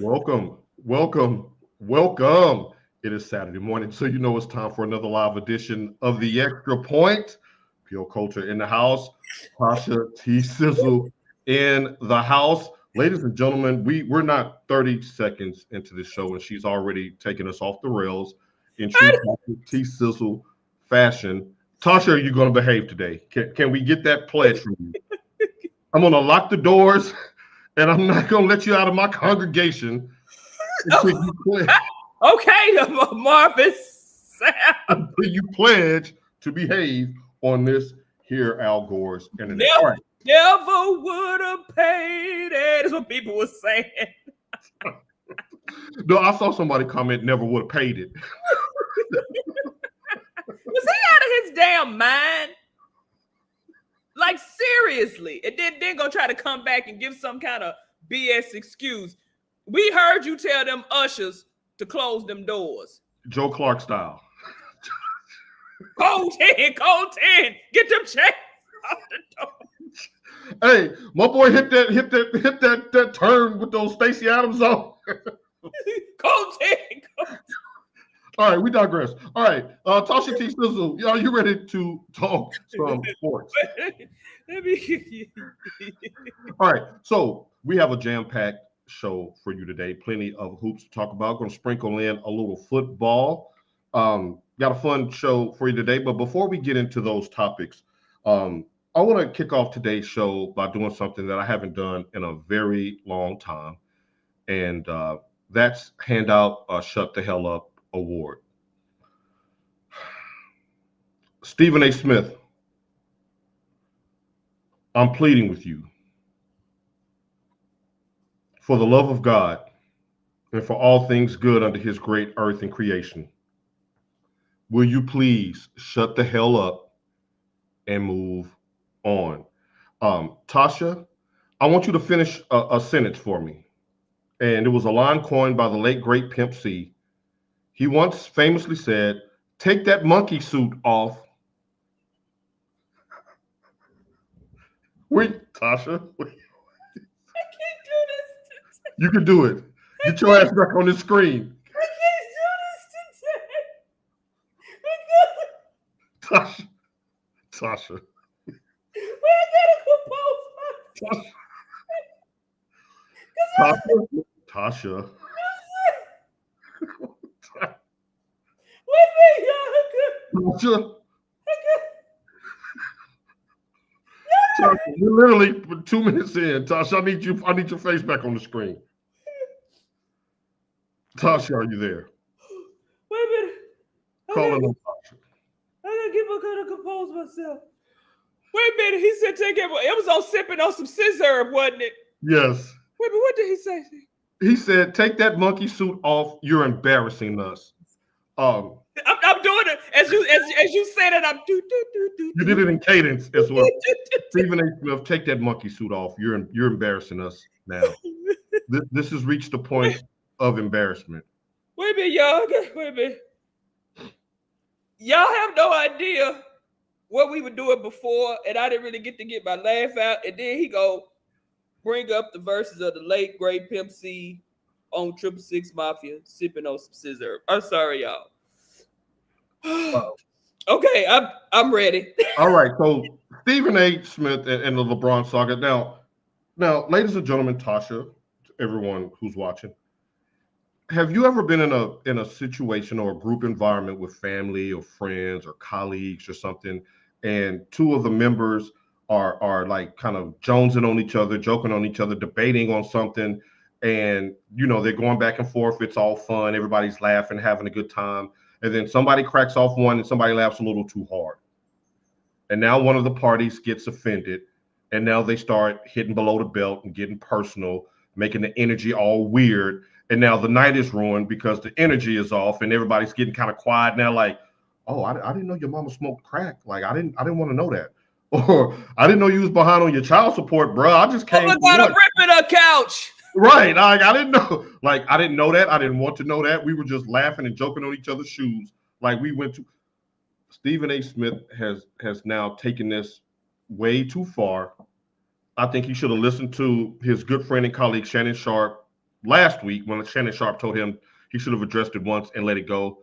Welcome, welcome, welcome. It is Saturday morning, so you know it's time for another live edition of the Extra Point. Pure Culture in the house. Tasha T. Sizzle in the house. Ladies and gentlemen, we're not 30 seconds into the show, and she's already taken us off the rails in true Tasha T. Sizzle fashion. Tasha, are you going to behave today? Can we get that pledge from you? I'm going to lock the doors, and I'm not going to let you out of my congregation until you pledge, Okay, Marvin. until you pledge to behave on this here Al Gore's internet. All right. Never would have paid it. That's what people were saying. No, I saw somebody comment never would have paid it. Was he out of his damn mind? Like seriously, and then gonna try to come back and give some kind of BS excuse. We heard you tell them ushers to close them doors. Joe Clark style. Code 10, code 10. Get them checks out the door. Hey, my boy hit that turn with those Stacey Adams on. Code 10. Code. All right, we digress. All right, Tasha T. Sizzle, are you ready to talk some sports? All right, so we have a jam-packed show for you today. Plenty of hoops to talk about. Going to sprinkle in a little football. Got a fun show for you today. But before we get into those topics, I want to kick off today's show by doing something that I haven't done in a very long time, and that's hand out a Shut the Hell Up Award. Stephen A. Smith, I'm pleading with you, for the love of God and for all things good under his great earth and creation, will you please shut the hell up and move on? Tasha, I want you to finish a sentence for me. And it was a line coined by the late, great Pimp C. He once famously said, "Take that monkey suit off." Wait, Tasha. I can't do this. You can do it. Get your ass back on the screen. I can't do this today. Tasha. I gotta compose myself. Tasha. With me, y'all. Tasha. Tasha, we're literally 2 minutes in. Tasha, I need your face back on the screen. Tasha, are you there? Wait a minute. Calling on Tasha. I gotta compose myself. Wait a minute. He said take it. It was on sipping on some scissor, wasn't it? Yes. Wait, but what did he say? He said, "Take that monkey suit off. You're embarrassing us." I'm doing it as you said it. I'm do. You did it in cadence as well. Stephen A. Smith, take that monkey suit off. You're embarrassing us now. This has reached the point of embarrassment. Wait a minute, y'all. Wait a minute. Y'all have no idea what we were doing before, and I didn't really get my laugh out. And then he go bring up the verses of the late great Pimp C on 666 Mafia, sipping on some scissor. I'm sorry, y'all. Wow. Okay, I'm ready. All right, so Stephen A. Smith and the LeBron saga. Now, ladies and gentlemen, Tasha, everyone who's watching, have you ever been in a situation or a group environment with family or friends or colleagues or something, and two of the members are like kind of jonesing on each other, joking on each other, debating on something, and they're going back and forth. It's all fun, everybody's laughing, having a good time, and then somebody cracks off one and somebody laughs a little too hard, and now one of the parties gets offended, and now they start hitting below the belt and getting personal, making the energy all weird. And now the night is ruined because the energy is off and everybody's getting kind of quiet now. Like, oh, I didn't know your mama smoked crack. Like, I didn't want to know that. Or I didn't know you was behind on your child support, bro. I just came. Oh my God, I'm ripping a couch. Right. Like, I didn't know. Like, I didn't know that. I didn't want to know that. We were just laughing and joking on each other's shoes. Like we went to. Stephen A. Smith has now taken this way too far. I think he should have listened to his good friend and colleague Shannon Sharp last week when Shannon Sharp told him he should have addressed it once and let it go.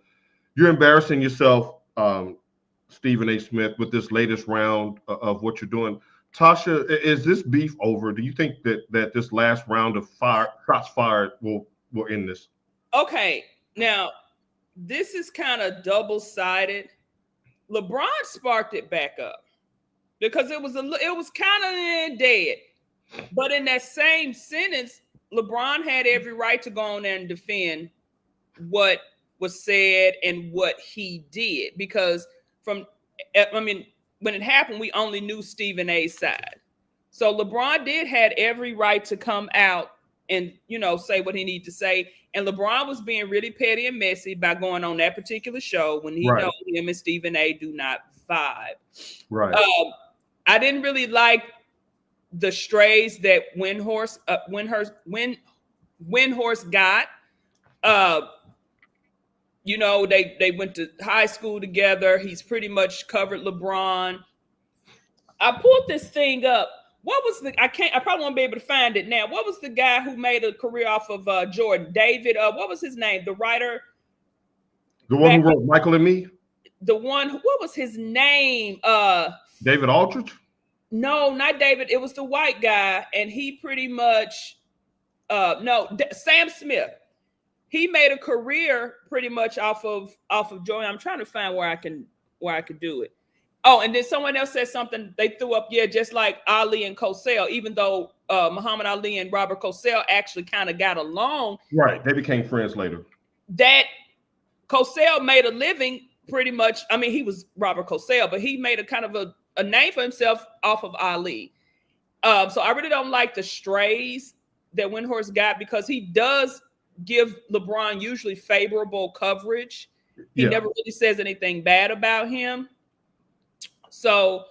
You're embarrassing yourself, Stephen A. Smith, with this latest round of what you're doing. Tasha, is this beef over? Do you think that this last round of shots fired will end this? Okay, now this is kind of double-sided. LeBron sparked it back up because it was kind of dead. But in that same sentence, LeBron had every right to go on there and defend what was said and what he did, because when it happened, we only knew Stephen A's side. So LeBron had every right to come out and, say what he needed to say. And LeBron was being really petty and messy by going on that particular show when he knows him and Stephen A do not vibe. Right. I didn't really like the strays that Windhorse got. They went to high school together. He's pretty much covered LeBron. I pulled this thing up. What was I probably won't be able to find it now. What was the guy who made a career off of Jordan? David, what was his name? The writer? The one who wrote Michael and Me? The one, what was his name? David Aldridge? No, not David. It was the white guy, and he pretty much, Sam Smith. He made a career pretty much off of Jordan. I'm trying to find where I can do it. Oh, and then someone else said something. They threw up, just like Ali and Cosell, even though Muhammad Ali and Robert Cosell actually kind of got along. Right. They became friends later. That Cosell made a living pretty much. I mean, he was Robert Cosell, but he made a kind of a name for himself off of Ali. So I really don't like the strays that Windhorse got, because he does give LeBron usually favorable coverage. He never really says anything bad about him. So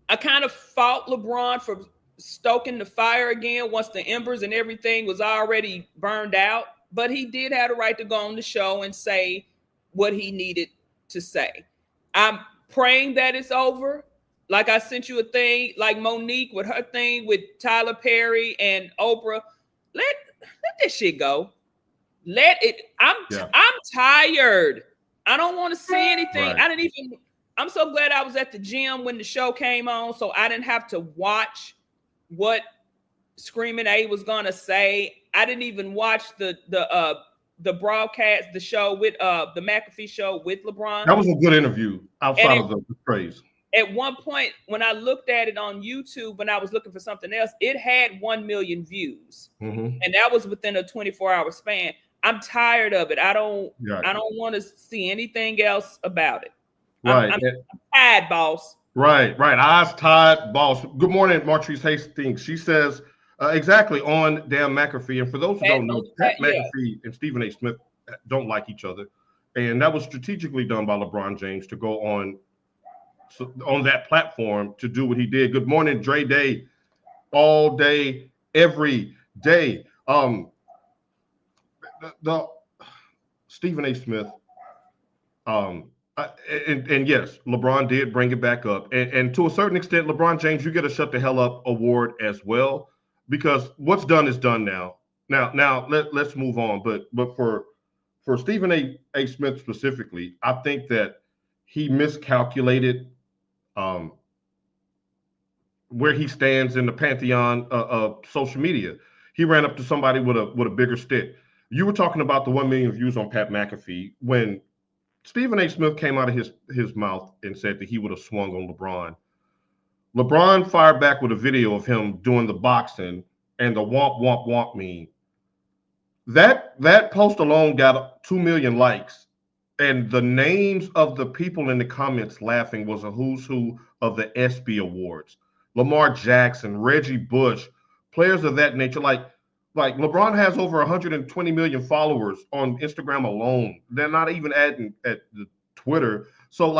I kind of fought LeBron for stoking the fire again once the embers and everything was already burned out. But he did have the right to go on the show and say what he needed to say. I'm praying that it's over. Like I sent you a thing, like Monique with her thing with Tyler Perry and Oprah. Let this shit go. Let it. I'm tired. I don't want to see anything. Right. I'm so glad I was at the gym when the show came on, so I didn't have to watch what Screaming A was gonna say. I didn't even watch the broadcast, the show with the McAfee show with LeBron. That was a good interview outside of the praise. At one point, when I looked at it on YouTube, when I was looking for something else, it had 1 million views, and that was within a 24-hour span. I'm tired of it. I don't want to see anything else about it. Right. I'm tired, boss. Right. Eyes tired, boss. Good morning, Martrice Hastings. She says exactly on Dan McAfee. And for those who don't know, Pat McAfee and Stephen A. Smith don't like each other. And that was strategically done by LeBron James to go on that platform to do what he did. Good morning, Dre Day. All day, every day. The Stephen A. Smith, and yes, LeBron did bring it back up, and to a certain extent, LeBron James, you get a shut the hell up award as well, because what's done is done now. Now let's move on. But for Stephen A. Smith specifically, I think that he miscalculated where he stands in the pantheon of social media. He ran up to somebody with a bigger stick. You were talking about the 1 million views on Pat McAfee. When Stephen A. Smith came out of his mouth and said that he would have swung on LeBron, LeBron fired back with a video of him doing the boxing and the womp, womp, womp meme. That post alone got 2 million likes. And the names of the people in the comments laughing was a who's who of the STHU Awards. Lamar Jackson, Reggie Bush, players of that nature. Like LeBron has over 120 million followers on Instagram alone. They're not even adding at the Twitter. So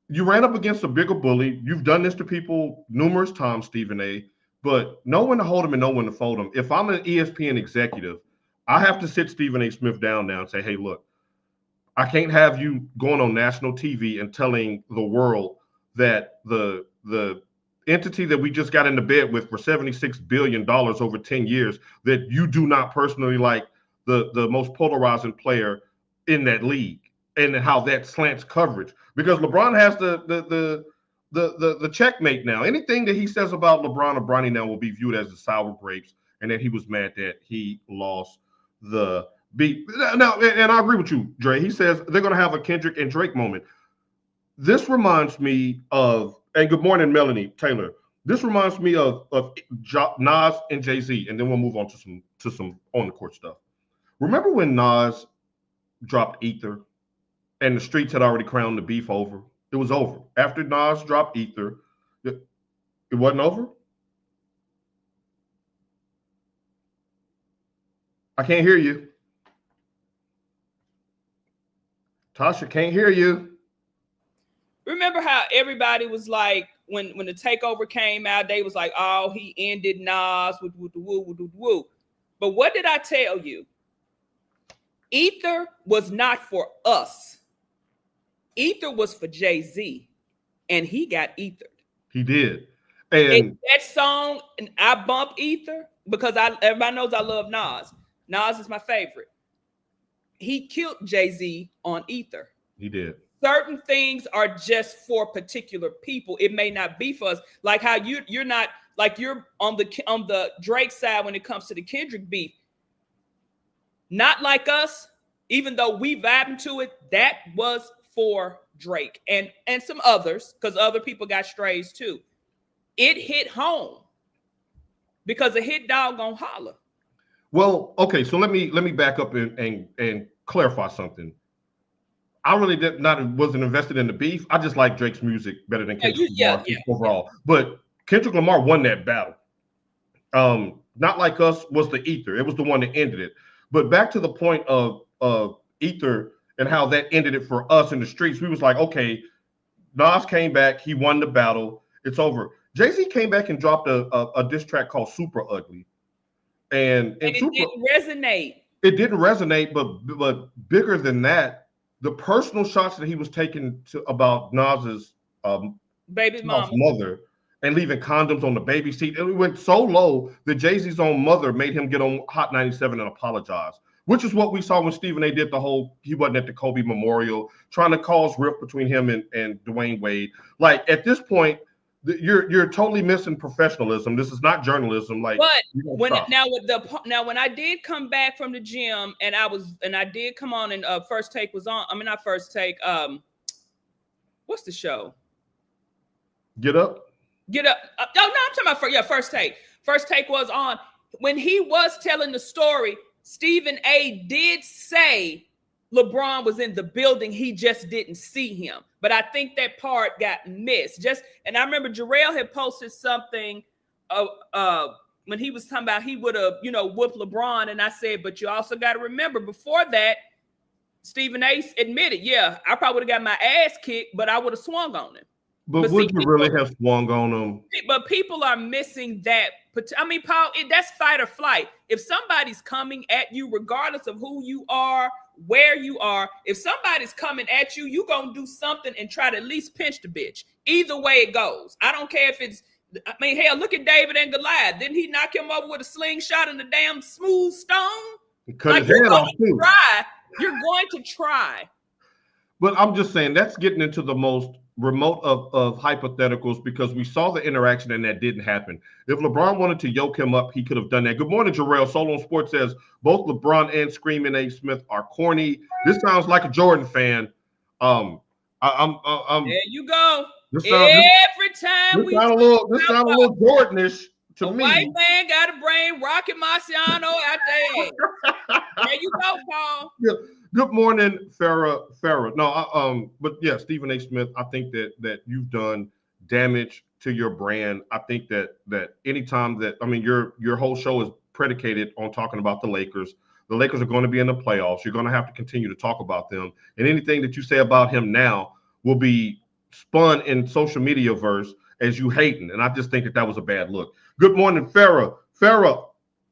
you ran up against a bigger bully. You've done this to people numerous times, Stephen A., but know when to hold him and know when to fold him. If I'm an ESPN executive, I have to sit Stephen A. Smith down now and say, hey, look, I can't have you going on national TV and telling the world that the entity that we just got into bed with for $76 billion over 10 years that you do not personally like the most polarizing player in that league and how that slants coverage because LeBron has the checkmate now. Anything that he says about LeBron or Bronny now will be viewed as the sour grapes and that he was mad that he lost the beat. Now, and I agree with you, Dre. He says they're going to have a Kendrick and Drake moment. This reminds me of, and good morning, Melanie Taylor. This reminds me of Nas and Jay-Z, and then we'll move on to some on the court stuff. Remember when Nas dropped Ether, and the streets had already crowned the beef over? It was over after Nas dropped Ether. It wasn't over. I can't hear you, Tasha. Can't hear you. Remember how everybody was like, when the takeover came out, they was like, oh, he ended Nas with the woo. But what did I tell you? Ether was not for us. Ether was for Jay-Z, and he got ethered. He did. And that song, and I bump Ether because everybody knows I love Nas. Nas is my favorite. He killed Jay-Z on Ether. He did. Certain things are just for particular people. It may not be for us. Like how you're not, like you're on the Drake side when it comes to the Kendrick beef. Not like us, even though we vibing to it, that was for Drake and some others, because other people got strays too. It hit home because a hit dog gonna holler. Well, okay, so let me back up and clarify something. I really wasn't invested in the beef. I just like Drake's music better than Kendrick Lamar overall. But Kendrick Lamar won that battle. Not Like Us was the Ether. It was the one that ended it. But back to the point of Ether and how that ended it for us in the streets. We was like, okay, Nas came back. He won the battle. It's over. Jay-Z came back and dropped a diss track called Super Ugly. And it didn't resonate. It didn't resonate, but bigger than that, the personal shots that he was taking about Nas's baby mother and leaving condoms on the baby seat, it went so low that Jay-Z's own mother made him get on Hot 97 and apologize, which is what we saw when Stephen A. did he wasn't at the Kobe Memorial, trying to cause rift between him and Dwayne Wade. Like, at this point, you're totally missing professionalism. This is not journalism. Like, but when I did come back from the gym and I did come on and First Take was on. I mean, not First Take. What's the show? Get Up. Oh no, I'm talking about First Take. First Take was on when he was telling the story. Stephen A. did say LeBron was in the building. He just didn't see him. But I think that part got missed. And I remember Jarrell had posted something when he was talking about he would have, whooped LeBron. And I said, but you also got to remember before that, Stephen A. admitted, yeah, I probably would have got my ass kicked, but I would have swung on him. But would you really have swung on him? But people are missing that. I mean, Paul, that's fight or flight. If somebody's coming at you, regardless of who you are, where you are, if somebody's coming at you, you're going to do something and try to at least pinch the bitch. Either way it goes. I don't care if it's, I mean, hell, look at David and Goliath. Didn't he knock him over with a slingshot and a damn smooth stone? Cut his head off too. You're going to try. But I'm just saying that's getting into the most remote of hypotheticals because we saw the interaction and that didn't happen. If LeBron wanted to yoke him up, he could have done that. Good morning, Jarrell. Solo on Sports says both LeBron and Screaming A. Smith are corny. This sounds like a Jordan fan. I'm there you go. This sound a little Jordanish to me. White man got a brain, Rocky Marciano out there. There you go, Paul. Yeah. Good morning, Farrah. No, but yeah, Stephen A. Smith, I think that you've done damage to your brand. I think that anytime that, I mean, your whole show is predicated on talking about the Lakers. The Lakers are going to be in the playoffs. You're going to have to continue to talk about them. And anything that you say about him now will be spun in social media verse as you hating. And I just think that was a bad look. Good morning, Farrah.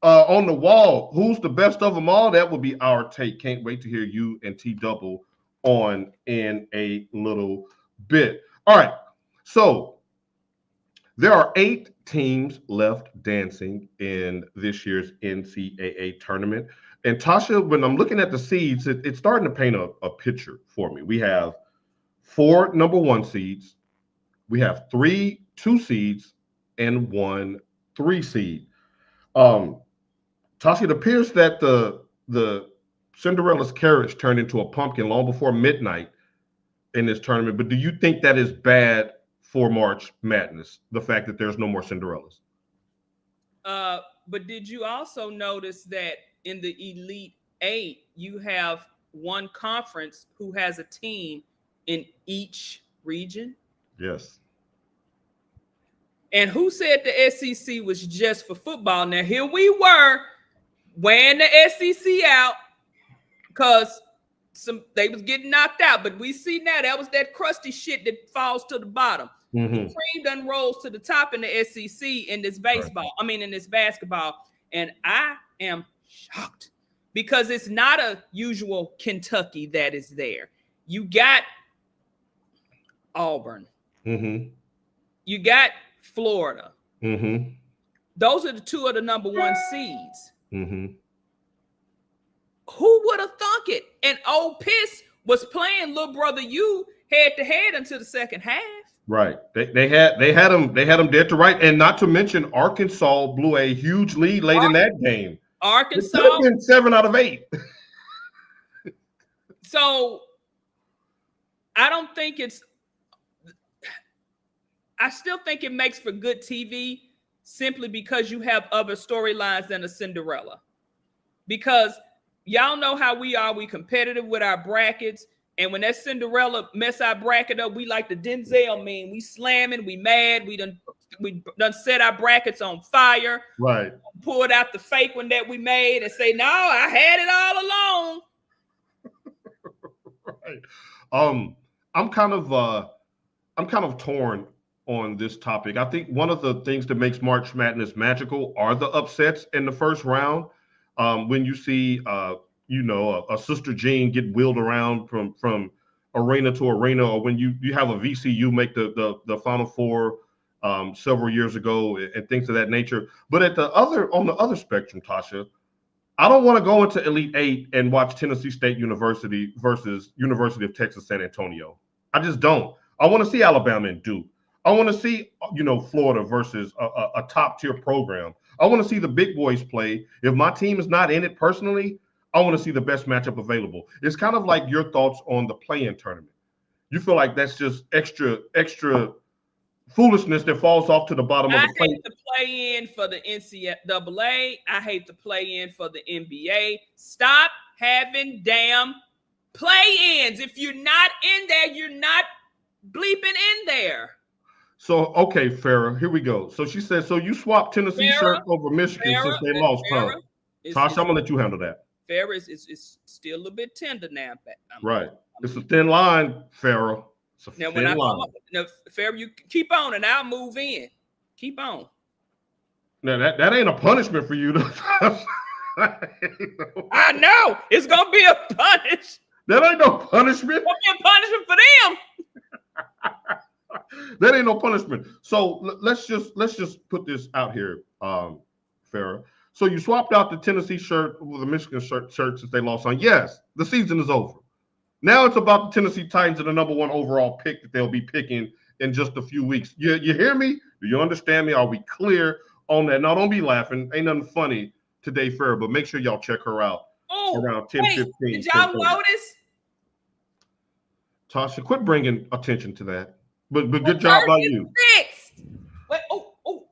On the wall, who's the best of them all? That will be our take. Can't wait to hear you and T-Double on in a little bit. All right. So There are 8 teams left dancing in this year's NCAA tournament. And Tasha, when I'm looking at the seeds, it's starting to paint a picture for me. We have 4 number 1 seeds, we have 3 2 seeds, and 1 3 seed. Um, Tasha, it appears that the Cinderella's carriage turned into a pumpkin long before midnight in this tournament. But do you think that is bad for March Madness? The fact that there's no more Cinderellas. But did you also notice that in the Elite Eight, you have one conference who has a team in each region? Yes. And who said the SEC was just for football? Now, here we were wearing the SEC out because they was getting knocked out. But we see now that was that crusty shit that falls to the bottom. Mm-hmm. The cream done rolls to the top in the SEC in this baseball. Right. I mean, in this basketball. And I am shocked because it's not a usual Kentucky that is there. You got Auburn. Mm-hmm. You got Florida. Mm-hmm. Those are the 2 of the number 1 seeds. Mm-hmm. Who would have thunk it? And Old Piss was playing little brother you head to head until the second half. Right. They had them dead to right, and not to mention Arkansas blew a huge lead late in that game. Arkansas it could have been 7 out of 8. So I don't think I still think it makes for good TV simply because you have other storylines than a Cinderella. Because y'all know how we are. We competitive with our brackets. And when that Cinderella mess our bracket up, we like the Denzel meme. We slamming, we mad. We done set our brackets on fire. Right. Pulled out the fake one that we made and say, no, I had it all along. Right. I'm kind of torn on this topic. I think one of the things that makes March Madness magical are the upsets in the first round. When you see a Sister Jean get wheeled around from arena to arena, or when you have a VCU make the Final Four several years ago and things of that nature. But on the other spectrum, Tasha, I don't want to go into Elite Eight and watch Tennessee State University versus University of Texas San Antonio. I just don't. I want to see Alabama and Duke. I want to see Florida versus a top tier program. I want to see the big boys play. If my team is not in it personally, I want to see the best matchup available. It's kind of like your thoughts on the play-in tournament. You feel like that's just extra foolishness that falls off to the bottom of the play. I hate the play-in for the NCAA. I hate the play-in for the NBA. Stop having damn play-ins. If you're not in there, you're not bleeping in there. So, okay, Farrah, here we go. So she said, so you swapped Tennessee shirt over Michigan since they lost, huh? Tasha, I'm going to let you handle that. Farrah is still a little bit tender now. Right. It's a thin line, Farrah. It's a now, thin line. Now, Farrah, you keep on and I'll move in. Keep on. Now, that ain't a punishment for you. I know. It's going to be a punish. That ain't no punishment. It's going to be a punishment for them. That ain't no punishment. So let's just put this out here, Farrah. So you swapped out the Tennessee shirt with the Michigan shirt since they lost on. Yes, the season is over. Now it's about the Tennessee Titans and the number 1 overall pick that they'll be picking in just a few weeks. You hear me? Do you understand me? Are we clear on that? Now, don't be laughing. Ain't nothing funny today, Farrah, but make sure y'all check her out around 10:15. Did y'all notice? Tasha, quit bringing attention to that. But good job by you. Wait,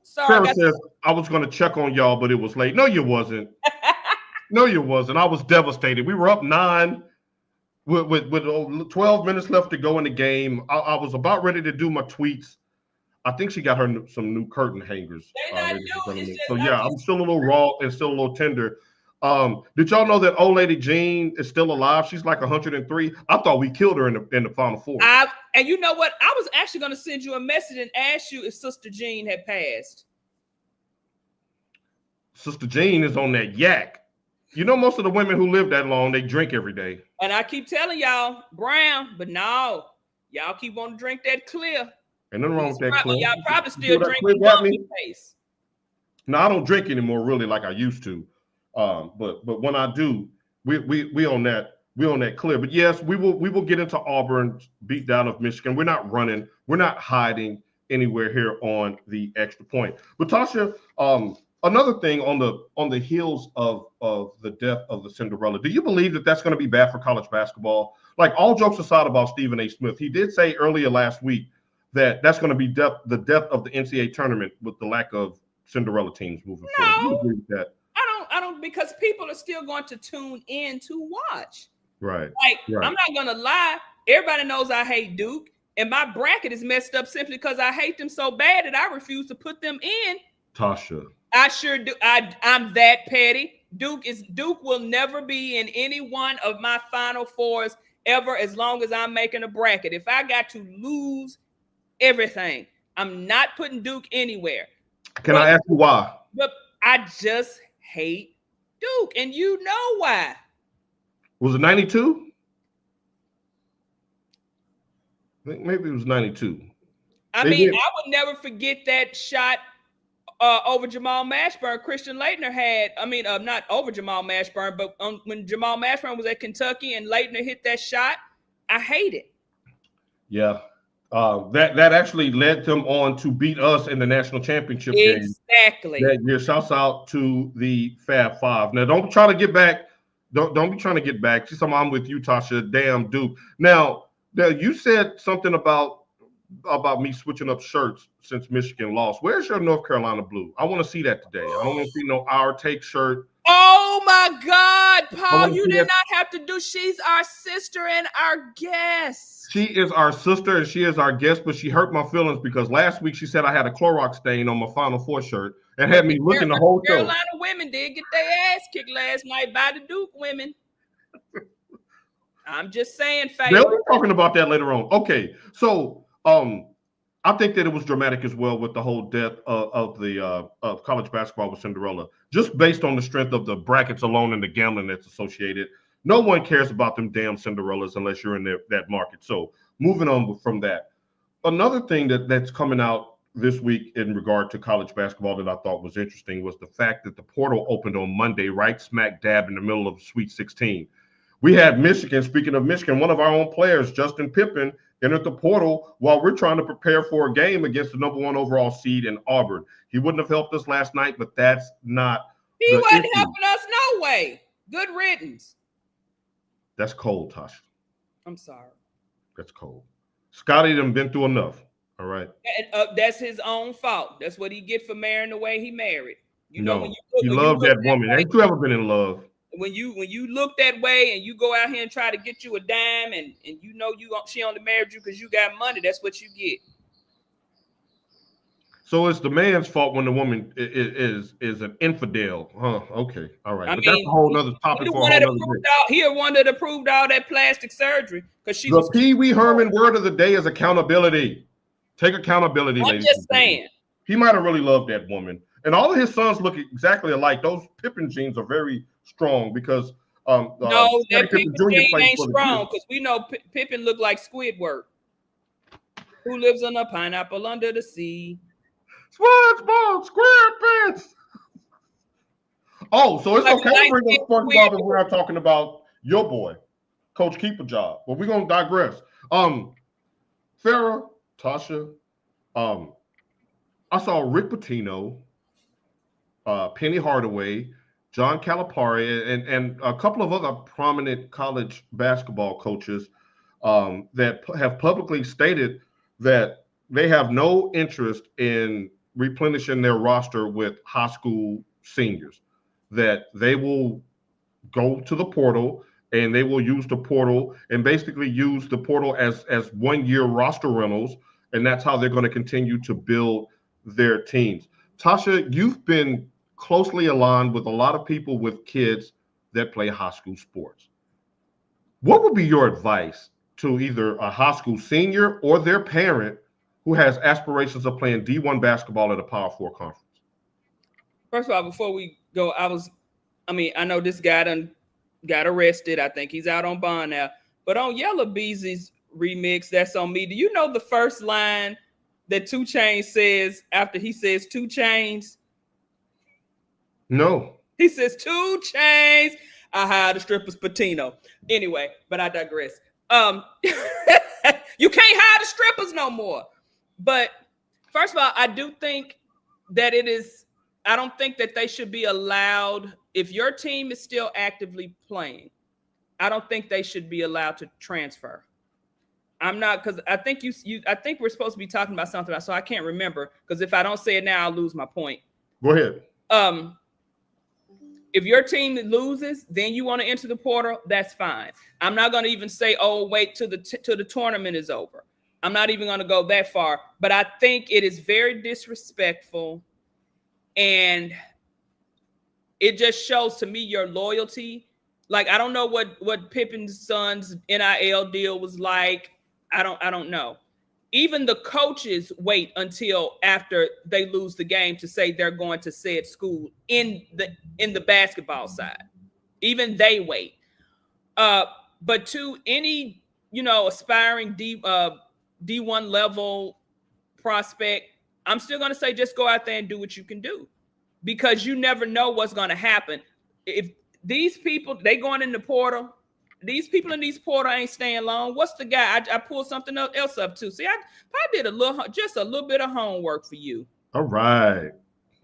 sorry. Farrah says, I was going to check on y'all, but it was late. No, you wasn't. No, you wasn't. I was devastated. We were up 9 with 12 minutes left to go in the game. I was about ready to do my tweets. I think she got her some new curtain hangers. So, yeah, I'm still a little raw and still a little tender. Did y'all know that old lady Jean is still alive? She's like 103. I thought we killed her in the Final Four. And you know what? I was actually going to send you a message and ask you if Sister Jean had passed. Sister Jean is on that yak. You know, most of the women who live that long, they drink every day. And I keep telling y'all, brown, but no. Y'all keep wanting to drink that clear. Ain't nothing wrong with that clip. Y'all probably See still what that clip drinking got me? bumpy face. No, I don't drink anymore, really, like I used to. But when I do, we on that clear. But yes, we will get into Auburn's beatdown of Michigan. We're not running, we're not hiding anywhere here on the extra point. But Tasha, another thing on the heels of the death of the Cinderella, do you believe that that's going to be bad for college basketball? Like, all jokes aside about Stephen A. Smith, he did say earlier last week that that's going to be the death of the NCAA tournament with the lack of Cinderella teams moving forward. Do you agree with that? I don't, because people are still going to tune in to watch. Right. Like, right. I'm not gonna lie. Everybody knows I hate Duke, and my bracket is messed up simply because I hate them so bad that I refuse to put them in. Tasha, I sure do. I'm that petty. Duke will never be in any one of my Final Fours ever, as long as I'm making a bracket. If I got to lose everything, I'm not putting Duke anywhere. Can I ask you why? But I just hate Duke, and you know why. Was it 92? I think maybe it was 92. I mean, I would never forget that shot over Jamal Mashburn. Christian Laettner had, not over Jamal Mashburn, but when Jamal Mashburn was at Kentucky and Laettner hit that shot, I hate it. Yeah. That actually led them on to beat us in the national championship game. Exactly. That year. Shouts out to the Fab Five. Now, don't try to get back. Don't be trying to get back. She's I'm with you, Tasha. Damn Duke. Now you said something about me switching up shirts since Michigan lost. Where's your North Carolina blue? I want to see that today. I don't want to see no Our Take shirt. Oh my God, Paul, you did not have to do. She's our sister and our guest. She is our sister and she is our guest, but she hurt my feelings because last week she said I had a Clorox stain on my Final Four shirt and had me looking the whole show. Carolina women did get their ass kicked last night by the Duke women. I'm just saying, they'll be talking about that later on. Okay, so I think that it was dramatic as well with the whole death of college basketball with Cinderella, just based on the strength of the brackets alone and the gambling that's associated. No one cares about them damn Cinderellas unless you're in that market. So moving on from that, another thing that's coming out this week in regard to college basketball that I thought was interesting was the fact that the portal opened on Monday, right smack dab in the middle of the Sweet 16. We had Michigan, speaking of Michigan, one of our own players, Justin Pippen, entered the portal while we're trying to prepare for a game against the number 1 overall seed in Auburn. He wouldn't have helped us last night, but that's not He wasn't helping us no way. Good riddance. That's cold, Tasha. I'm sorry. That's cold. Scotty done been through enough. All right. And, that's his own fault. That's what he get for marrying the way he married. He loved that woman. Ain't you ever been in love? When you look that way and you go out here and try to get you a dime and you know she only married you because you got money, that's what you get. So it's the man's fault when the woman is an infidel, huh? Okay, all right. But that's a whole other topic for a whole other day. He one that approved all that plastic surgery because she. The Pee Wee Herman word of the day is accountability. Take accountability, I'm ladies. Just saying. He might have really loved that woman, and all of his sons look exactly alike. Those Pippen genes are very strong because no, that Pippen gene ain't strong because we know Pippen looked like Squidward, who lives on a pineapple under the sea. SpongeBob SquarePants. Oh, so it's okay to bring up SpongeBob if we're not talking about your boy, Coach Keeper Job. But we're gonna digress. Farrah, Tasha, I saw Rick Pitino, Penny Hardaway, John Calipari, and a couple of other prominent college basketball coaches that have publicly stated that they have no interest in replenishing their roster with high school seniors, that they will go to the portal and they will use the portal and basically use the portal as 1 year roster rentals. And that's how they're going to continue to build their teams. Tasha, you've been closely aligned with a lot of people with kids that play high school sports. What would be your advice to either a high school senior or their parent who has aspirations of playing D1 basketball at a Power 4 conference? First of all, before we go, I know this guy done got arrested. I think he's out on bond now. But on Yellow Beezy's remix, That's on Me, do you know the first line that 2 Chainz says after he says 2 Chainz? No. He says 2 Chainz. I hired the strippers Patino. Anyway, but I digress. You can't hire the strippers no more. But first of all, I do think that I don't think that they should be allowed, if your team is still actively playing, I don't think they should be allowed to transfer. I'm not, because I think I think we're supposed to be talking about something, so I can't remember, because if I don't say it now, I'll lose my point. Go ahead. If your team loses, then you want to enter the portal, that's fine. I'm not going to even say, oh, wait till the tournament is over. I'm not even going to go that far. But I think it is very disrespectful. And it just shows to me your loyalty. Like, I don't know what Pippen's son's NIL deal was like. I don't know. Even the coaches wait until after they lose the game to say they're going to said school in the basketball side. Even they wait. But to any, aspiring D1 level prospect, I'm still going to say just go out there and do what you can do, because you never know what's going to happen. If these people, they going in the portal, these people in these portal ain't staying long. What's the guy? I pulled something else up too. See, I did just a little bit of homework for you. All right.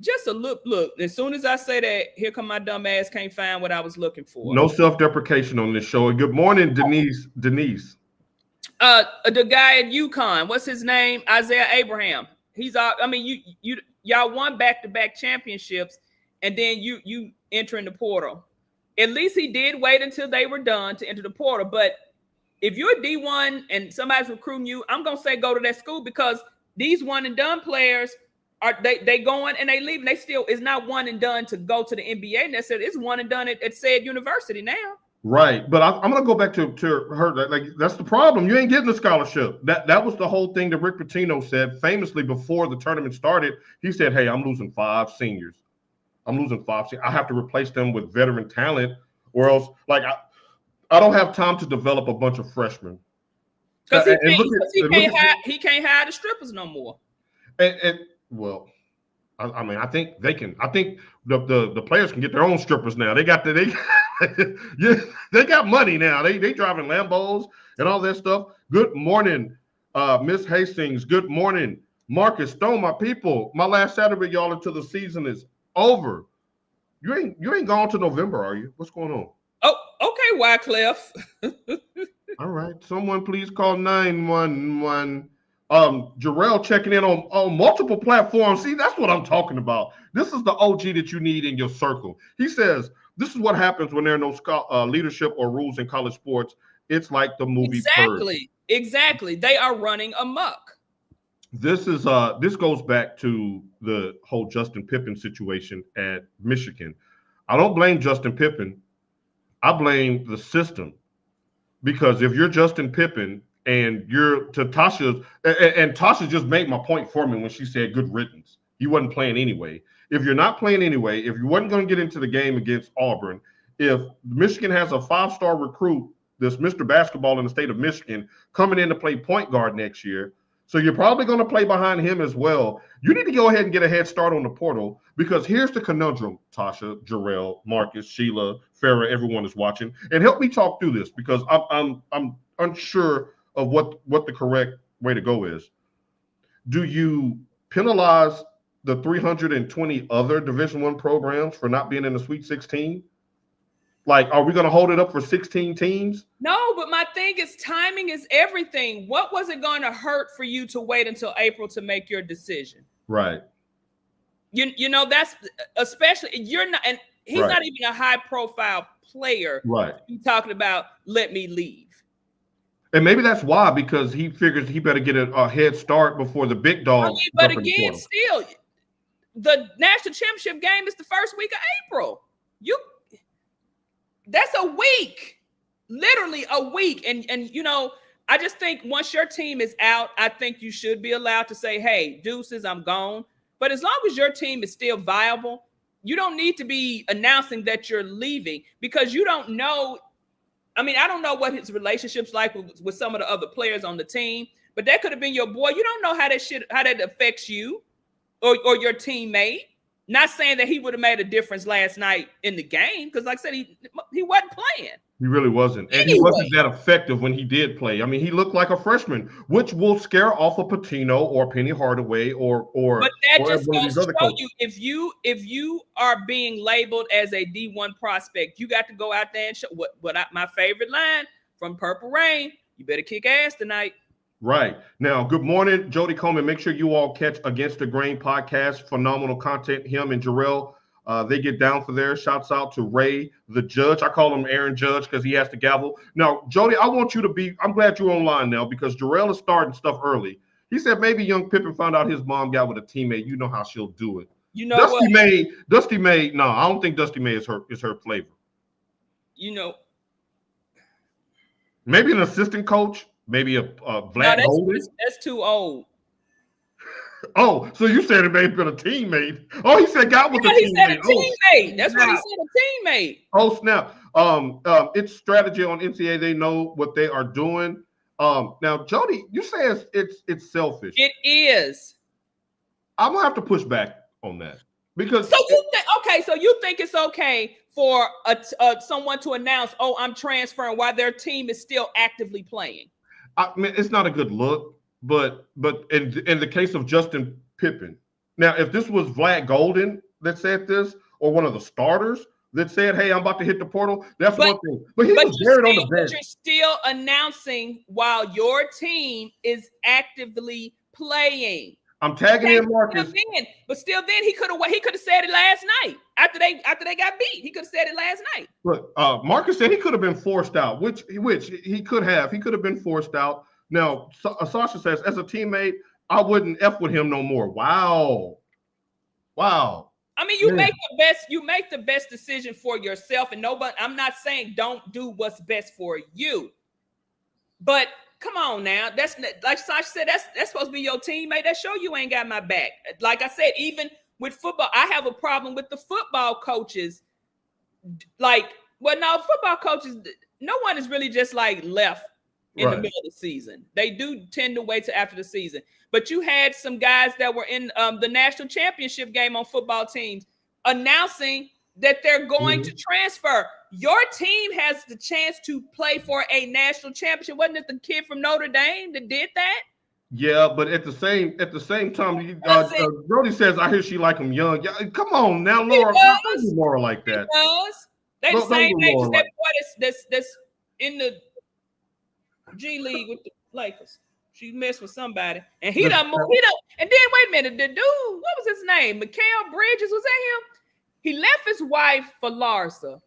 Just a look. As soon as I say that, here come my dumb ass can't find what I was looking for. No self-deprecation on this show. Good morning, Denise. The guy at UConn, what's his name? Isaiah Abraham. He's y'all won back-to-back championships, and then you enter in the portal. At least he did wait until they were done to enter the portal. But if you're a D1 and somebody's recruiting you, I'm gonna say go to that school, because these one and done players are they going and they leaving. They still, it's not one and done to go to the NBA necessarily. It's one and done at said university now. Right, but I'm gonna go back to her. Like, that's the problem. You ain't getting a scholarship. That was the whole thing that Rick Pitino said famously before the tournament started. He said, "Hey, I'm losing 5 seniors. I have to replace them with veteran talent, or else, like, I don't have time to develop a bunch of freshmen." Because he can't hire the strippers no more. Well, I think they can. I think the players can get their own strippers now. They got they got money now. They driving Lambos and all that stuff. Good morning, Miss Hastings. Good morning, Marcus Stone. My people, my last Saturday, y'all, until the season is over. You ain't gone to November, are you? What's going on? Oh, okay, Wycliffe. All right, someone please call 911. Jarrell checking in on multiple platforms. See, that's what I'm talking about. This is the OG that you need in your circle. He says, this is what happens when there are no leadership or rules in college sports. It's like the movie Purge. Exactly. They are running amok. This goes back to the whole Justin Pippen situation at Michigan. I don't blame Justin Pippen. I blame the system, because if you're Justin Pippen and you're to Tasha, and Tasha just made my point for me when she said good riddance. He wasn't playing anyway. If you're not playing anyway, if you wasn't going to get into the game against Auburn, if Michigan has a 5-star recruit, this Mr. Basketball in the state of Michigan, coming in to play point guard next year, so you're probably going to play behind him as well. You need to go ahead and get a head start on the portal, because here's the conundrum, Tasha, Jarrell, Marcus, Sheila, Farrah, everyone is watching, and help me talk through this, because I'm unsure of what the correct way to go is. Do you penalize the 320 other Division I programs for not being in the Sweet 16? Like, are we going to hold it up for 16 teams? No, but my thing is timing is everything. What was it going to hurt for you to wait until April to make your decision? Right. You know, that's especially, you're not, and he's not even a high profile player. Right. He's talking about, let me leave. And maybe that's why, because he figures he better get a head start before the big dog. But again, still, the national championship game is the first week of April. That's a week, literally a week. And I just think once your team is out, I think you should be allowed to say, hey, deuces, I'm gone. But as long as your team is still viable, you don't need to be announcing that you're leaving, because you don't know. I mean, I don't know what his relationship's like with some of the other players on the team, but that could have been your boy. You don't know how that affects you or your teammate. Not saying that he would have made a difference last night in the game, because like I said, he wasn't playing. He really wasn't. And he wasn't that effective when he did play. I mean, he looked like a freshman, which will scare off a Patino or Penny Hardaway or But that just goes to show you, if you are being labeled as a D1 prospect, you got to go out there and show my favorite line from Purple Rain, you better kick ass tonight. Right. Now, good morning, Jody Coleman. Make sure you all catch Against the Grain podcast. Phenomenal content. Him and Jarrell, they get down for there. Shouts out to Ray, the judge. I call him Aaron Judge because he has to gavel. Now, Jody, I want you to be, I'm glad you're online now because Jarrell is starting stuff early. He said maybe young Pippen found out his mom got with a teammate. You know how she'll do it. You know Dusty May, no, I don't think Dusty May is her flavor. You know. Maybe an assistant coach. Maybe a black Golden. That's too old. Oh, so you said it may have been a teammate. Oh, he said got with the teammate. He said a teammate. That's what he said, a teammate. Oh, snap. It's strategy on NCAA. They know what they are doing. Now, Jody, you say it's selfish. It is. I'm gonna have to push back on that because so you think it's okay for someone to announce, "Oh, I'm transferring," while their team is still actively playing? I mean, it's not a good look, but in the case of Justin Pippen, now if this was Vlad Golden that said this, or one of the starters that said, "Hey, I'm about to hit the portal," that's one thing. But he was buried on the bench. But you're still announcing while your team is actively playing. I'm tagging in Marcus. But still, then he could have said it last night after they got beat. He could have said it last night. Look, Marcus said he could have been forced out, which he could have. He could have been forced out. Now, Sasha says, as a teammate, I wouldn't F with him no more. Wow. I mean, you make the best decision for yourself, and nobody. I'm not saying don't do what's best for you, but come on now. That's like Sasha said. That's supposed to be your teammate. That show you ain't got my back. Like I said, even with football, I have a problem with the football coaches. Football coaches. No one is really just like left in the middle of the season. They do tend to wait till after the season. But you had some guys that were in the national championship game on football teams announcing that they're going to transfer. Your team has the chance to play for a national championship. Wasn't it the kid from Notre Dame that did that? Yeah, but at the same time, Brody says, "I hear she like him young." Yeah, come on now, Laura. Don't be Laura like that. They the same age as that boy that's in the G League with the Lakers. She messed with somebody, and he done moved. And then wait a minute, the dude, what was his name? Mikal Bridges, was that him? He left his wife for Larsa,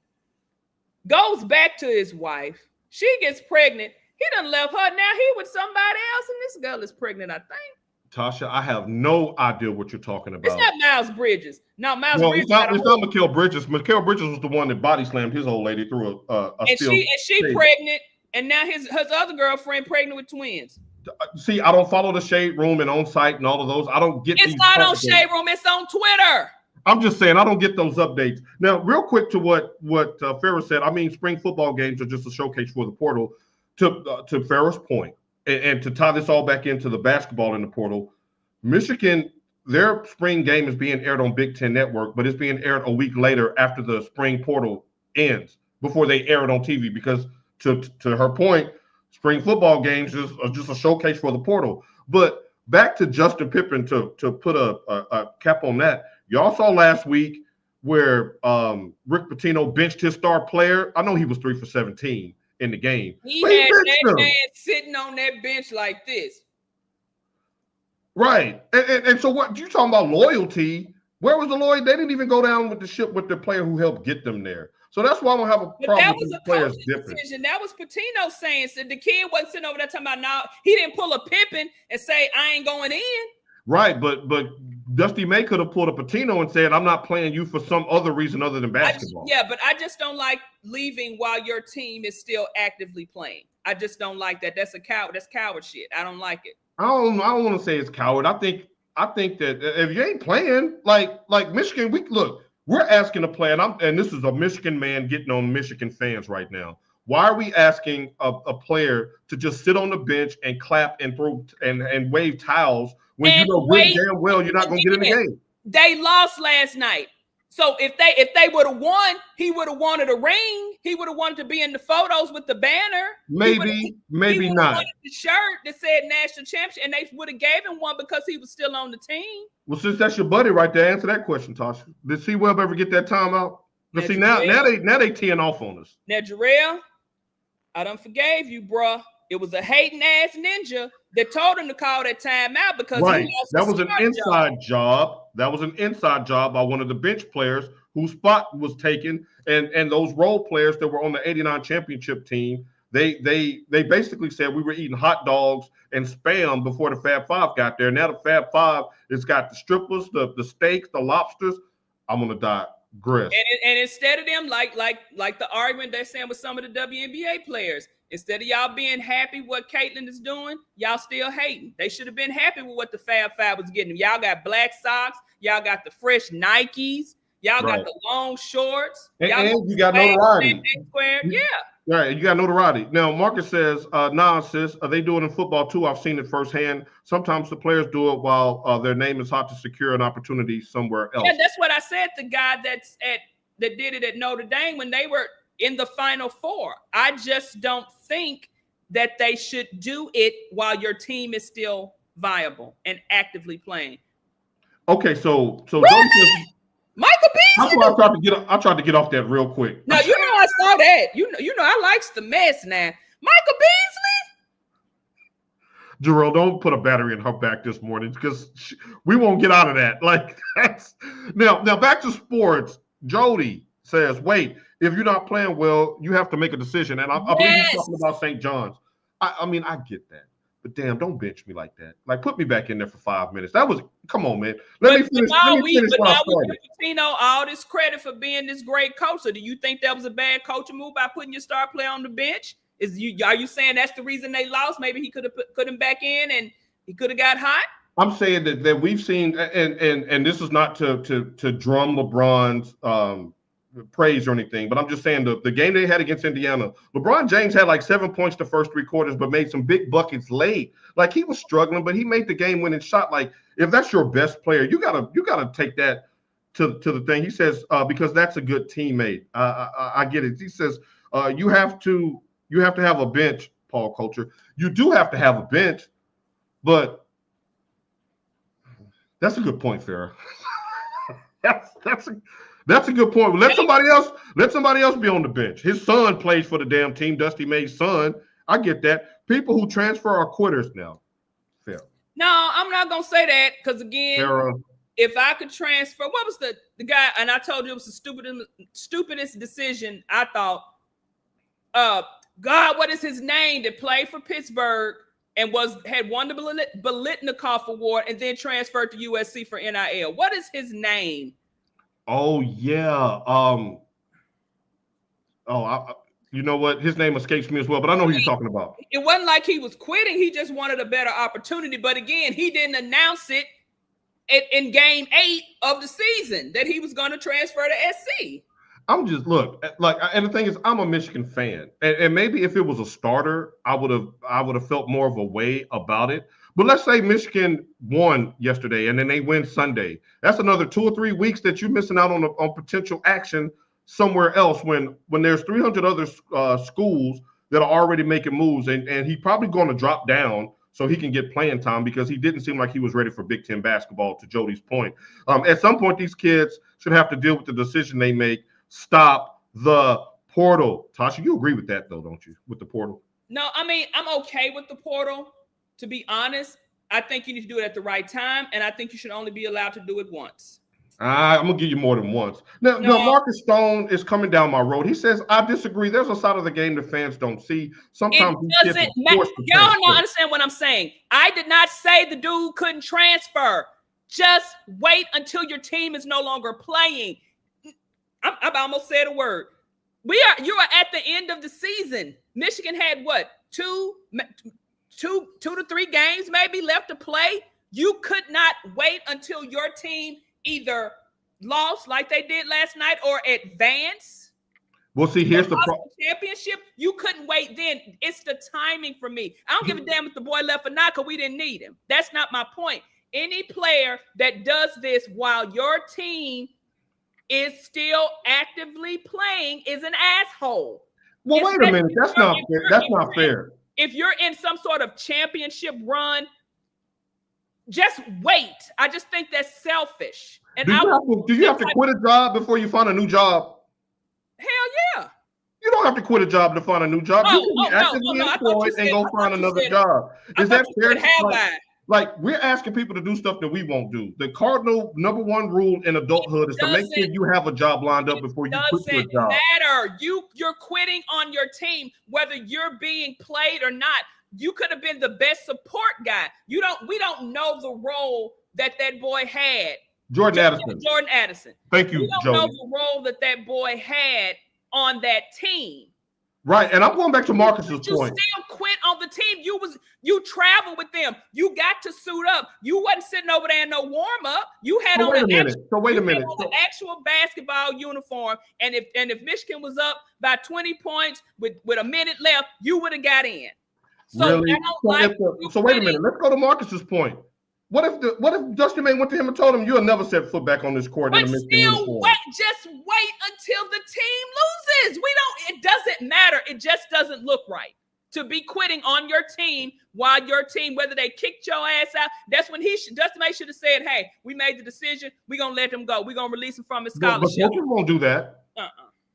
goes back to his wife. She gets pregnant. He done left her. Now he with somebody else, and this girl is pregnant, I think. Tasha, I have no idea what you're talking about. It's not Miles Bridges. No, Miles Bridges. It's not Mikal Bridges. Mikal Bridges was the one that body slammed his old lady through a and she pregnant, and now his other girlfriend pregnant with twins. See, I don't follow the Shade Room and On Site and all of those. I don't get. It's not on Shade Room. It's on Twitter. I'm just saying I don't get those updates. Now, real quick to what Ferris said. I mean, spring football games are just a showcase for the portal. To Ferris' point, and to tie this all back into the basketball in the portal, Michigan, their spring game is being aired on Big Ten Network, but it's being aired a week later after the spring portal ends, before they air it on TV. Because to her point, spring football games are just a showcase for the portal. But back to Justin Pippen, to put a cap on that. Y'all saw last week where Rick Pitino benched his star player. I know he was 3 for 17 in the game. He had that man sitting on that bench like this. Right. And so what you talking about loyalty? Where was the loyalty? They didn't even go down with the ship with the player who helped get them there. So that's why I don't have a problem with the players different. Decision. That was Pitino saying, so the kid wasn't sitting over there talking about now. He didn't pull a Pippen and say, I ain't going in. Right, but Dusty May could have pulled a Pitino and said, I'm not playing you for some other reason other than basketball. But I just don't like leaving while your team is still actively playing. I just don't like that. That's coward shit. I don't like it. I don't want to say it's coward. I think that if you ain't playing, like Michigan, we're asking to play, and this is a Michigan man getting on Michigan fans right now. Why are we asking a player to just sit on the bench and clap and throw and wave towels when you know good and damn well you're not going to get in the game? They lost last night. So if they would have won, he would have wanted a ring. He would have wanted to be in the photos with the banner. Maybe not. Wanted the shirt that said national championship, and they would have gave him one because he was still on the team. Well, since that's your buddy right there, answer that question, Tasha. Did C-Webb ever get that timeout? But see, now they teeing off on us. Now, Jarrell, I done forgave you, bruh. It was a hating ass ninja that told him to call that timeout because that was an inside job. That was an inside job by one of the bench players whose spot was taken, and those role players that were on the '89 championship team. They basically said we were eating hot dogs and Spam before the Fab Five got there. Now the Fab Five has got the strippers, the steaks, the lobsters. I'm gonna die. Grist. And instead of them, like the argument they're saying with some of the WNBA players, instead of y'all being happy what Caitlin is doing, y'all still hating. They should have been happy with what the Fab Five was getting. Y'all got black socks. Y'all got the fresh Nikes. Y'all got the long shorts. And you got notoriety. Yeah. Right, you got notoriety. Now, Marcus says, nah, sis, they do it in football too. I've seen it firsthand. Sometimes the players do it while their name is hot to secure an opportunity somewhere else. Yeah, that's what I said. The guy that did it at Notre Dame when they were in the Final Four. I just don't think that they should do it while your team is still viable and actively playing. Okay, so really? Michael Beasley. I tried to get off that real quick. No, I saw that. You know, I likes the mess now. Michael Beasley. Jarrell, don't put a battery in her back this morning because we won't get out of that. Like that's now back to sports. Jody says, "Wait, if you're not playing well, you have to make a decision." And I believe he's talking about St. John's. I mean, I get that. But damn, don't bench me like that. Like, put me back in there for 5 minutes. Come on, man. Let me finish. We give Patino all this credit for being this great coach. So do you think that was a bad coaching move by putting your star player on the bench? Are you saying that's the reason they lost? Maybe he could have put him back in and he could have got hot? I'm saying that we've seen, and this is not to drum LeBron's praise or anything, but I'm just saying the game they had against Indiana, LeBron James had like 7 points the first 3 quarters, but made some big buckets late. Like he was struggling, but he made the game winning shot. Like if that's your best player, you gotta take that to the thing. He says because that's a good teammate. I get it. He says you have to have a bench, Paul Culture. You do have to have a bench, but that's a good point, Farrah. That's a good point. Let somebody else be on the bench. His son plays for the damn team, Dusty May's son. I get that. People who transfer are quitters now. Fair. No, I'm not gonna say that because again, Farrah. If I could transfer, what was the guy? And I told you it was the stupidest decision. I thought, God, what is his name that played for Pittsburgh and had won the Biletnikoff Award and then transferred to USC for NIL? What is his name? Oh yeah. You know what? His name escapes me as well, but I know who you're talking about. It wasn't like he was quitting. He just wanted a better opportunity. But again, he didn't announce it in game 8 of the season that he was going to transfer to SC. I'm just and the thing is, I'm a Michigan fan, and maybe if it was a starter, I would have felt more of a way about it. But let's say Michigan won yesterday and then they win Sunday. That's another 2 or 3 weeks that you're missing out on potential action somewhere else when there's 300 other schools that are already making moves. And he's probably going to drop down so he can get playing time because he didn't seem like he was ready for Big Ten basketball, to Jody's point. At some point, these kids should have to deal with the decision they make. Stop the portal. Tasha, you agree with that, though, don't you, with the portal? No, I mean, I'm okay with the portal. To be honest, I think you need to do it at the right time, and I think you should only be allowed to do it once. I'm going to give you more than once. Now, Marcus Stone is coming down my road. He says, I disagree. There's a side of the game the fans don't see. Sometimes it doesn't matter. Y'all don't understand what I'm saying. I did not say the dude couldn't transfer. Just wait until your team is no longer playing. I almost said a word. You are at the end of the season. Michigan had what? Two to 3 games maybe left to play. You could not wait until your team either lost like they did last night or advance. Well, see, here's the championship. You couldn't wait then. It's the timing for me. I don't give a damn if the boy left or not because we didn't need him. That's not my point. Any player that does this while your team is still actively playing is an asshole. Well, wait a minute. That's not fair. That's not fair. If you're in some sort of championship run, just wait. I just think that's selfish. And do you have to quit a job before you find a new job? Hell yeah. You don't have to quit a job to find a new job. You can be actively employed and go find another job. Is that fair? Like, we're asking people to do stuff that we won't do. The cardinal #1 rule in adulthood is to make sure you have a job lined up before you quit your job. It doesn't matter. You're quitting on your team, whether you're being played or not. You could have been the best support guy. We don't know the role that boy had. Jordan Addison. Thank you, We don't know the role that boy had on that team. Right, and I'm going back to Marcus's point. You still quit on the team. You traveled with them. You got to suit up. You wasn't sitting over there in no warm up. You had on an actual basketball uniform. And if Michigan was up by 20 points with a minute left, you would have got in. So really? So wait a minute. Let's go to Marcus's point. What if Dusty May went to him and told him you'll never set foot back on this court in the Michigan uniform? Just wait until the team loses. It doesn't matter. It just doesn't look right to be quitting on your team while your team, whether they kicked your ass out. That's when Dusty May should have said, "Hey, we made the decision. We're gonna let him go. We're gonna release him from his scholarship." But coaches won't do that.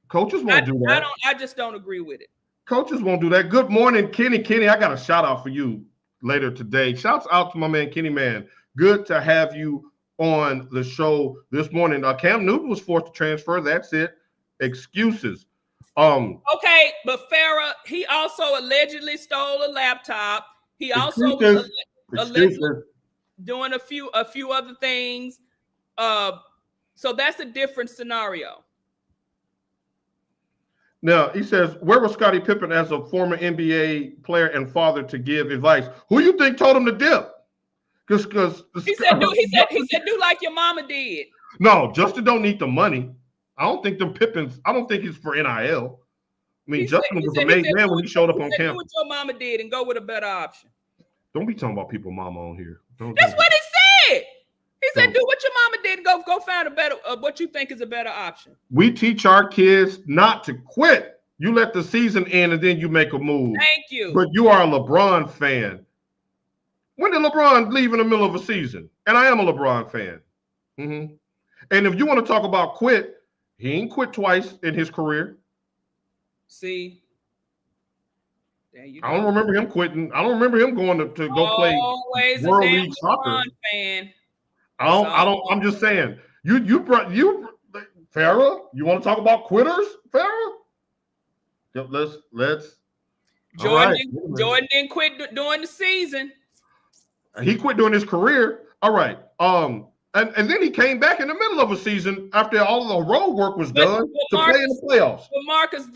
Coaches won't do that. I just don't agree with it. Coaches won't do that. Good morning, Kenny. Kenny, I got a shout out for you later today. Shouts out to my man Kenny Man. Good to have you on the show this morning. Cam Newton was forced to transfer. That's it. Excuses. Okay, but Farrah, he also allegedly stole a laptop. He also allegedly doing a few other things. So that's a different scenario. Now, he says, where was Scottie Pippen as a former NBA player and father to give advice? Who you think told him to dip? Because he said, do like your mama did. No, Justin don't need the money. I don't think them Pippins, I don't think it's for NIL. I mean, Justin was a made man when he showed up on campus. Do what your mama did and go with a better option. Don't be talking about people mama on here. That's what he said. He said, do what your mama did and go find a better, what you think is a better option. We teach our kids not to quit. You let the season end and then you make a move. Thank you. But you are a LeBron fan. When did LeBron leave in the middle of a season? And I am a LeBron fan. Mm-hmm. And if you want to talk about quit, he ain't quit twice in his career. See? There you go. I don't remember him quitting. I don't remember him going to go play World League soccer. Fan. I'm just saying. You Farrah, you want to talk about quitters, Farrah? Let's Jordan didn't quit during the season. He quit during his career. All right. And then he came back in the middle of a season after all of the road work was done to play in the playoffs. But Marcus,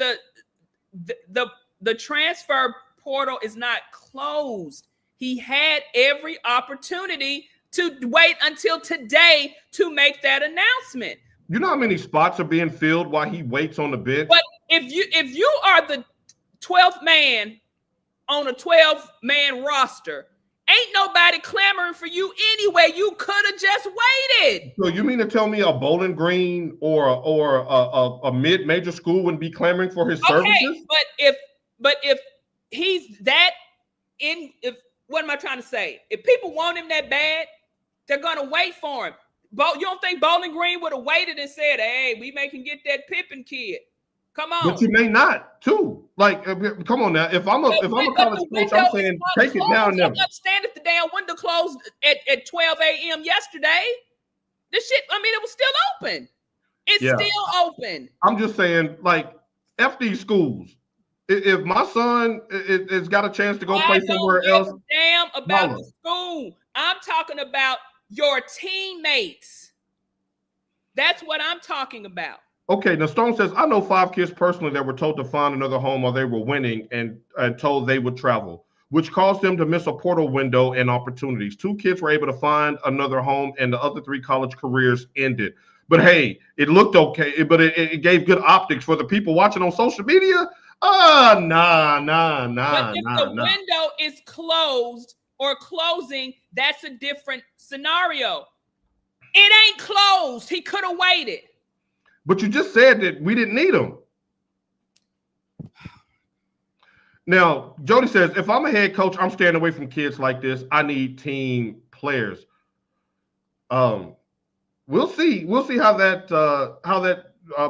the transfer portal is not closed. He had every opportunity to wait until today to make that announcement. You know how many spots are being filled while he waits on the bench? But if you are the 12th man on a 12-man roster, ain't nobody clamoring for you anyway. You could have just waited. So you mean to tell me a Bowling Green or a mid-major school wouldn't be clamoring for his services? But if he's that what am I trying to say? If people want him that bad, they're gonna wait for him. You don't think Bowling Green would have waited and said, "Hey, we may can get that Pippen kid"? Come on. But you may not, too. Like, come on now. If I'm a college coach, I'm saying take it now and never. I understand if the damn window closed at 12 a.m. yesterday. This shit, I mean, it was still open. It's still open. I'm just saying, like, F these schools. If my son has got a chance to go play somewhere else. Damn about the school. I'm talking about your teammates. That's what I'm talking about. Okay, now Stone says, I know 5 kids personally that were told to find another home while they were winning and told they would travel, which caused them to miss a portal window and opportunities. 2 kids were able to find another home and the other 3 college careers ended. But hey, it looked okay, but it gave good optics for the people watching on social media. Nah. But if the window is closed or closing, that's a different scenario. It ain't closed. He could have waited. But you just said that we didn't need him. Now, Jody says, if I'm a head coach, I'm staying away from kids like this. I need team players. We'll see. We'll see how that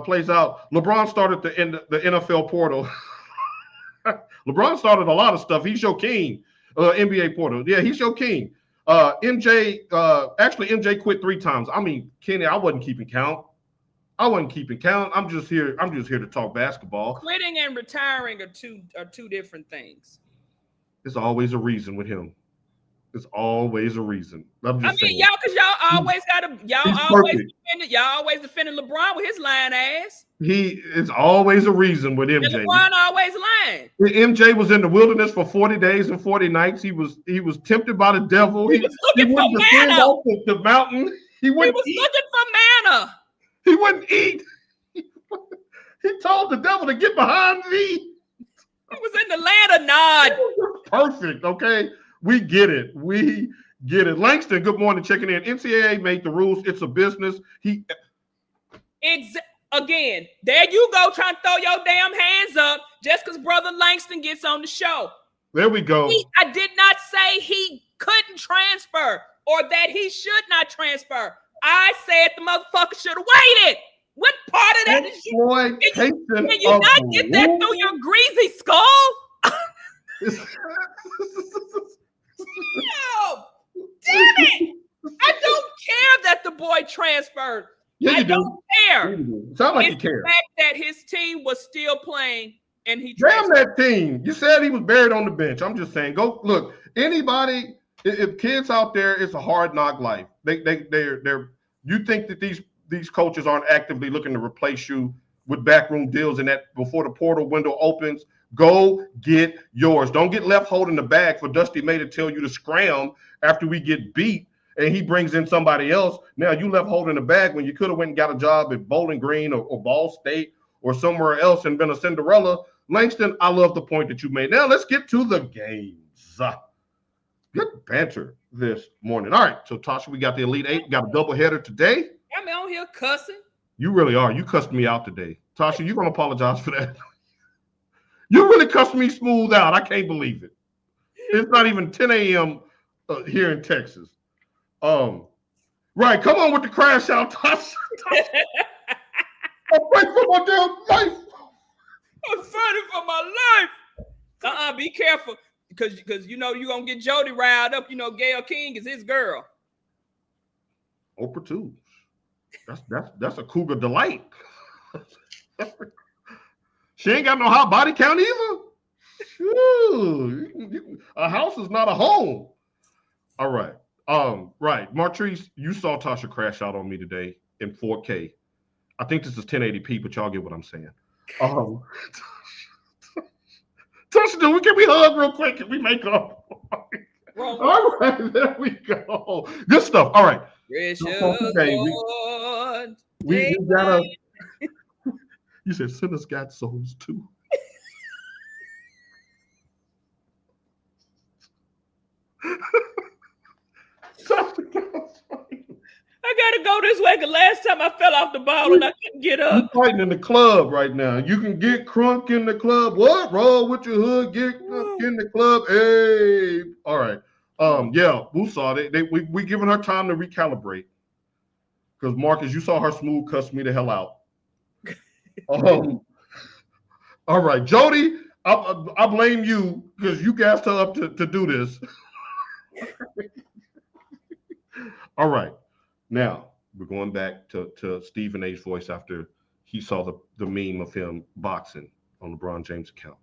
plays out. LeBron started the NFL portal. LeBron started a lot of stuff. He's your king. NBA portal. Yeah, he's your king. MJ quit 3 times. I mean, Kenny, I wasn't keeping count. I'm just here to talk basketball. Quitting and retiring are two different things. There's always a reason with him. There's always a reason. Saying. Y'all always defending LeBron with his lying ass. It's always a reason with MJ. And LeBron always lying. MJ was in the wilderness for 40 days and 40 nights. He was tempted by the devil. He was looking for manna. Off the mountain. He was looking for manna. He wouldn't eat. He told the devil to get behind me. He was in the land of Nod. Perfect. Okay. We get it. Langston, good morning. Checking in. NCAA made the rules. It's a business. Again, there you go trying to throw your damn hands up just because Brother Langston gets on the show. There we go. I did not say he couldn't transfer or that he should not transfer. I said the motherfucker should have waited. What part of that did you not get that through your greasy skull? Yo, damn it! I don't care that the boy transferred. Yeah, I don't care. Sound like you care. The fact that his team was still playing and he damn that team. You said he was buried on the bench. I'm just saying, go look. Anybody, if kids out there, it's a hard knock life. They're. You think that these coaches aren't actively looking to replace you with backroom deals and that before the portal window opens? Go get yours. Don't get left holding the bag for Dusty May to tell you to scram after we get beat and he brings in somebody else. Now you left holding the bag when you could have went and got a job at Bowling Green or Ball State or somewhere else and been a Cinderella. Langston, I love the point that you made. Now let's get to the games. Good banter this morning. All right, so Tasha, we got the Elite Eight. We got a doubleheader today. I'm on here cussing. You really are. You cussed me out today. Tasha, you're going to apologize for that. You really cussed me smooth out. I can't believe it. It's not even 10 a.m. Here in Texas. Right, come on with the crash out, Tasha. I'm fighting for my damn life. I'm fighting for my life. Be careful. Because you know you're gonna get Jody riled up. You know Gayle King is his girl. Oprah too. That's a cougar delight. She ain't got no hot body count either. A house is not a home. All right. Right. Martrice, you saw Tasha crash out on me today in 4K. I think this is 1080p, but y'all get what I'm saying. Tasha, can we hug real quick? Can we make up? All right, there we go. Good stuff. All right. We gotta. You said sinners got souls too. I gotta go this way because last time I fell off the ball and I couldn't get up. You're fighting in the club right now. You can get crunk in the club. What? Roll with your hood. Get crunk in the club. Hey. All right. Yeah, we saw it. We giving her time to recalibrate. Because Marcus, you saw her smooth cuss me the hell out. All right, Jody, I blame you because you gassed her up to do this. All right. Now, we're going back to Stephen A's voice after he saw the meme of him boxing on LeBron James' account.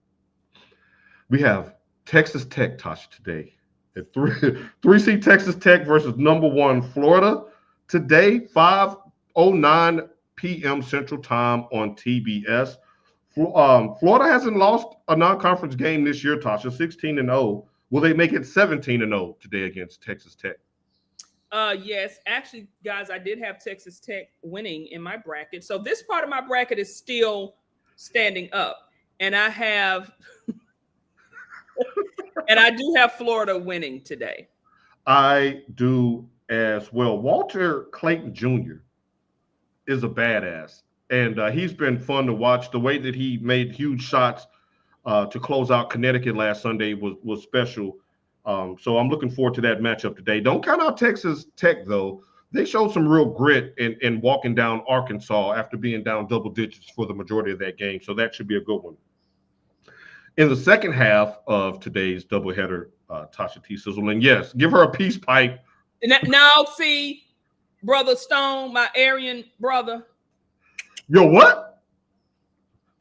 We have Texas Tech, Tasha, today. At 3C Texas Tech versus number 1 Florida. Today, 5:09 p.m. Central Time on TBS. Florida hasn't lost a non-conference game this year, Tasha, 16-0. Will they make it 17-0 today against Texas Tech? Yes, actually, guys, I did have Texas Tech winning in my bracket. So this part of my bracket is still standing up. And I have and I do have Florida winning today. I do as well. Walter Clayton Jr. is a badass, and he's been fun to watch. The way that he made huge shots to close out Connecticut last Sunday was special. So I'm looking forward to that matchup today. Don't count out Texas Tech though. They showed some real grit in walking down Arkansas after being down double digits for the majority of that game. So that should be a good one. In the second half of today's doubleheader, Tasha T. Sizzle, and yes, give her a peace pipe. Now, see, Brother Stone, my Aryan brother. Yo, what?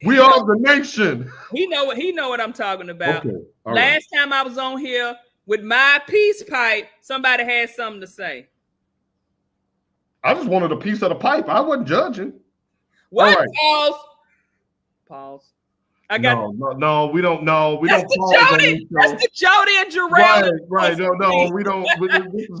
We are the nation. He know what I'm talking about. Okay, last time I was on here with my peace pipe, somebody had something to say. I just wanted a piece of the pipe. I wasn't judging. What? Right. Pause. I got no. We don't know. We don't. That's the Jody and Jarrell. Right. No. We don't.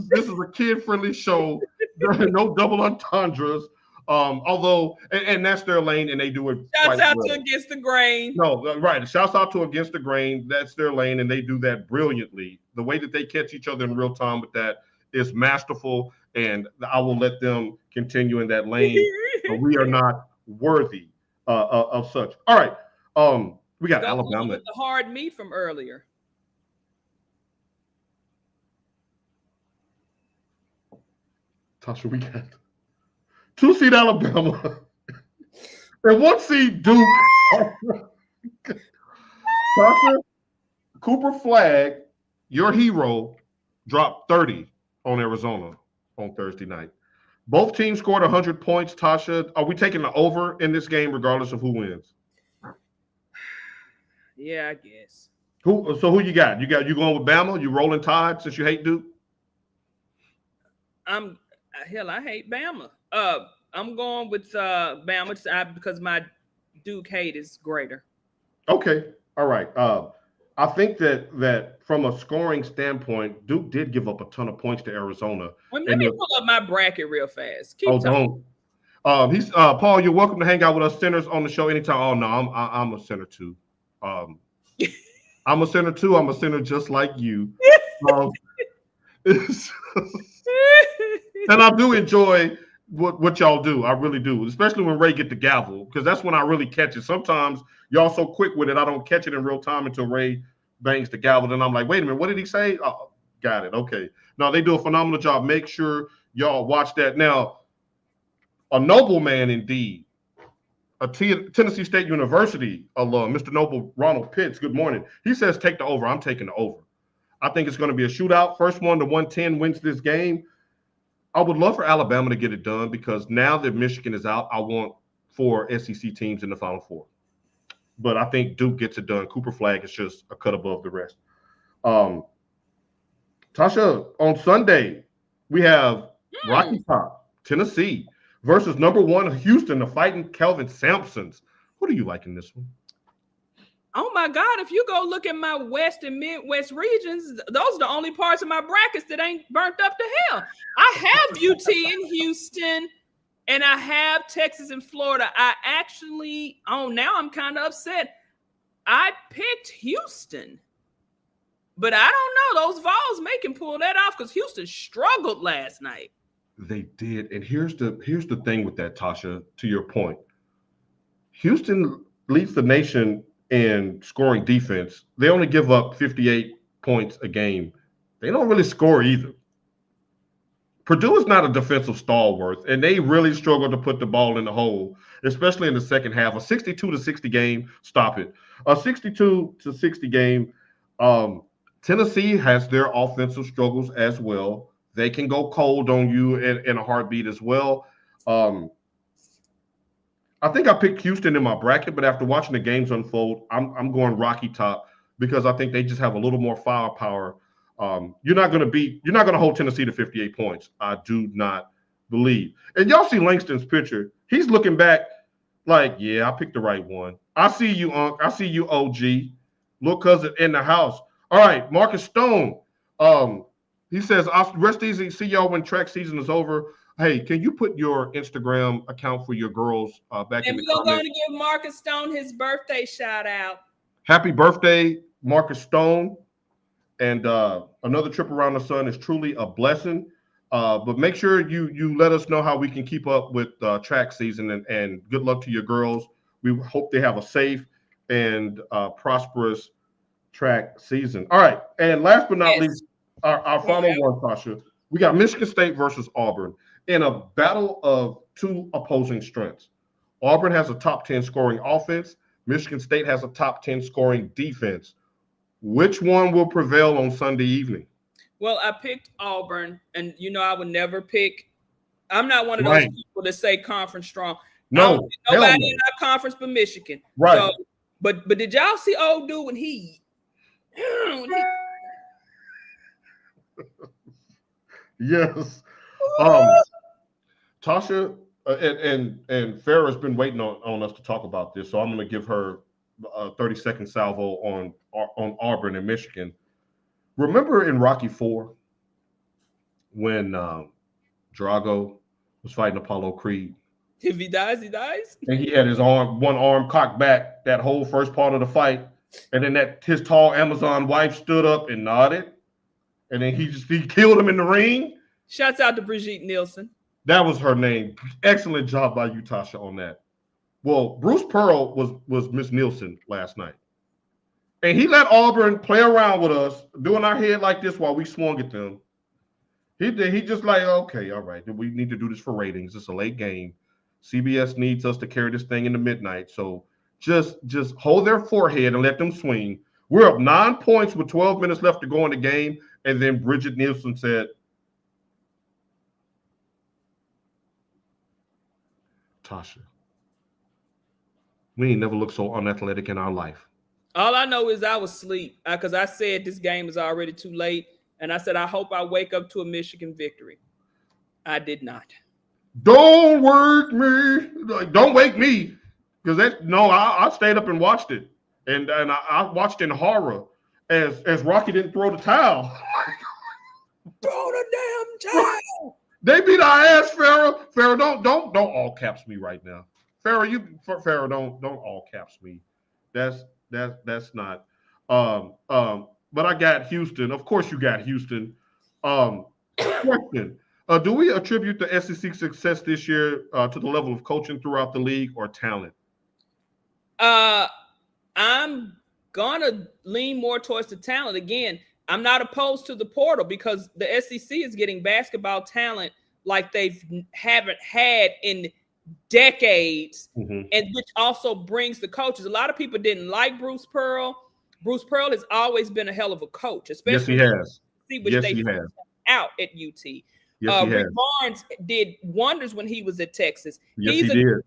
This is a kid-friendly show. No double entendres. Although, and that's their lane, and they do it. Shouts out to Against the Grain. No, right. Shouts out to Against the Grain. That's their lane, and they do that brilliantly. The way that they catch each other in real time with that is masterful, and I will let them continue in that lane. But we are not worthy of such. All right. We got Alabama with the hard meat from earlier. Tasha, we got 2-seed Alabama and 1-seed Duke. Tasha, Cooper Flag, your hero, dropped 30 on Arizona on Thursday night. Both teams scored 100 points. Tasha, are we taking the over in this game regardless of who wins? Yeah, I guess. Who you got? You going with Bama? You rolling Tide since you hate Duke? I hate Bama. I'm going with Bama because my Duke hate is greater. Okay. All right. I think that from a scoring standpoint, Duke did give up a ton of points to Arizona. Let me pull up my bracket real fast. Don't. He's Paul. You're welcome to hang out with us centers on the show anytime. Oh no, I'm a center too. I'm a center too. I'm a center just like you. And I do enjoy what y'all do. I really do, especially when Ray get the gavel, because that's when I really catch it. Sometimes y'all so quick with it, I don't catch it in real time until Ray bangs the gavel. Then I'm like, wait a minute, what did he say? Oh, got it. Okay. No, they do a phenomenal job. Make sure y'all watch that. Now, a noble man indeed. A Tennessee State University alum, Mr. Noble Ronald Pitts, good morning. He says take the over. I'm taking the over. I think it's going to be a shootout. First one to 110 wins this game. I would love for Alabama to get it done because now that Michigan is out, I want 4 SEC teams in the Final Four. But I think Duke gets it done. Cooper Flag is just a cut above the rest. Tasha, on Sunday, we have Rocky Top, Tennessee, versus number 1 Houston, the Fighting Kelvin Sampsons. Who do you like in this one? Oh my God, if you go look at my West and Midwest regions, those are the only parts of my brackets that ain't burnt up to hell. I have UT in Houston and I have Texas and Florida. Now I'm kind of upset. I picked Houston, but I don't know. Those Vols can pull that off because Houston struggled last night. They did. And here's the thing with that, Tasha, to your point. Houston leads the nation in scoring defense. They only give up 58 points a game. They don't really score either. Purdue is not a defensive stalwart, and they really struggle to put the ball in the hole, especially in the second half. A 62-60 game, stop it. A 62-60 game. Tennessee has their offensive struggles as well. They can go cold on you in a heartbeat as well. I think I picked Houston in my bracket, but after watching the games unfold, I'm going Rocky Top because I think they just have a little more firepower. You're not going to hold Tennessee to 58 points. I do not believe. And y'all see Langston's picture. He's looking back like, yeah, I picked the right one. I see you, Unc. I see you, OG. Look, cousin in the house. All right, Marcus Stone. He says, "I'll rest easy. See y'all when track season is over." Hey, can you put your Instagram account for your girls back in And the we're going comments? to give Marcus Stone his birthday shout out. Happy birthday, Marcus Stone. And another trip around the sun is truly a blessing. But make sure you let us know how we can keep up with track season, and good luck to your girls. We hope they have a safe and prosperous track season. All right. And last but not Yes. least, our final one, Tasha. We got Michigan State versus Auburn in a battle of two opposing strengths. Auburn has a top 10 scoring offense. Michigan State has a top 10 scoring defense. Which one will prevail on Sunday evening? Well, I picked Auburn, and I would never pick. I'm not one of those people that say conference strong. No, I don't pick nobody in our conference but Michigan. Right. So, but did y'all see old dude when he Yes. Tasha and Farrah's been waiting on us to talk about this, so I'm going to give her a 30-second salvo on Auburn and Michigan. Remember in Rocky IV when Drago was fighting Apollo Creed? If he dies, he dies. And he had one arm cocked back that whole first part of the fight, and then his tall Amazon wife stood up and nodded, and then he killed him in the ring. Shouts out to Brigitte Nielsen. That was her name. Excellent job by you, Tasha, on that. Well, Bruce Pearl was Miss Nielsen last night. And he let Auburn play around with us, doing our head like this while we swung at them. He just like, okay, all right, we need to do this for ratings. It's a late game. CBS needs us to carry this thing into midnight. So just hold their forehead and let them swing. We're up 9 points with 12 minutes left to go in the game. And then Bridget Nielsen said, Tasha, we ain't never looked so unathletic in our life. All I know is I was asleep because I said this game is already too late. And I said, I hope I wake up to a Michigan victory. I did not. Don't wake me. Don't wake me. Because I stayed up and watched it. And I watched in horror as Rocky didn't throw the towel. Throw the damn towel. They beat our ass, Farrah. Farrah, don't all caps me right now. Farrah, don't all caps me. That's not. But I got Houston. Of course, you got Houston. Question: do we attribute the SEC success this year to the level of coaching throughout the league or talent? I'm gonna lean more towards the talent. Again, I'm not opposed to the portal because the SEC is getting basketball talent like they haven't had in decades, and which also brings the coaches. A lot of people didn't like Bruce Pearl. Bruce Pearl has always been a hell of a coach, especially yes, he has. Which they has. Out at UT. Yes, Rick Barnes did wonders when he was at Texas. Yes, he did.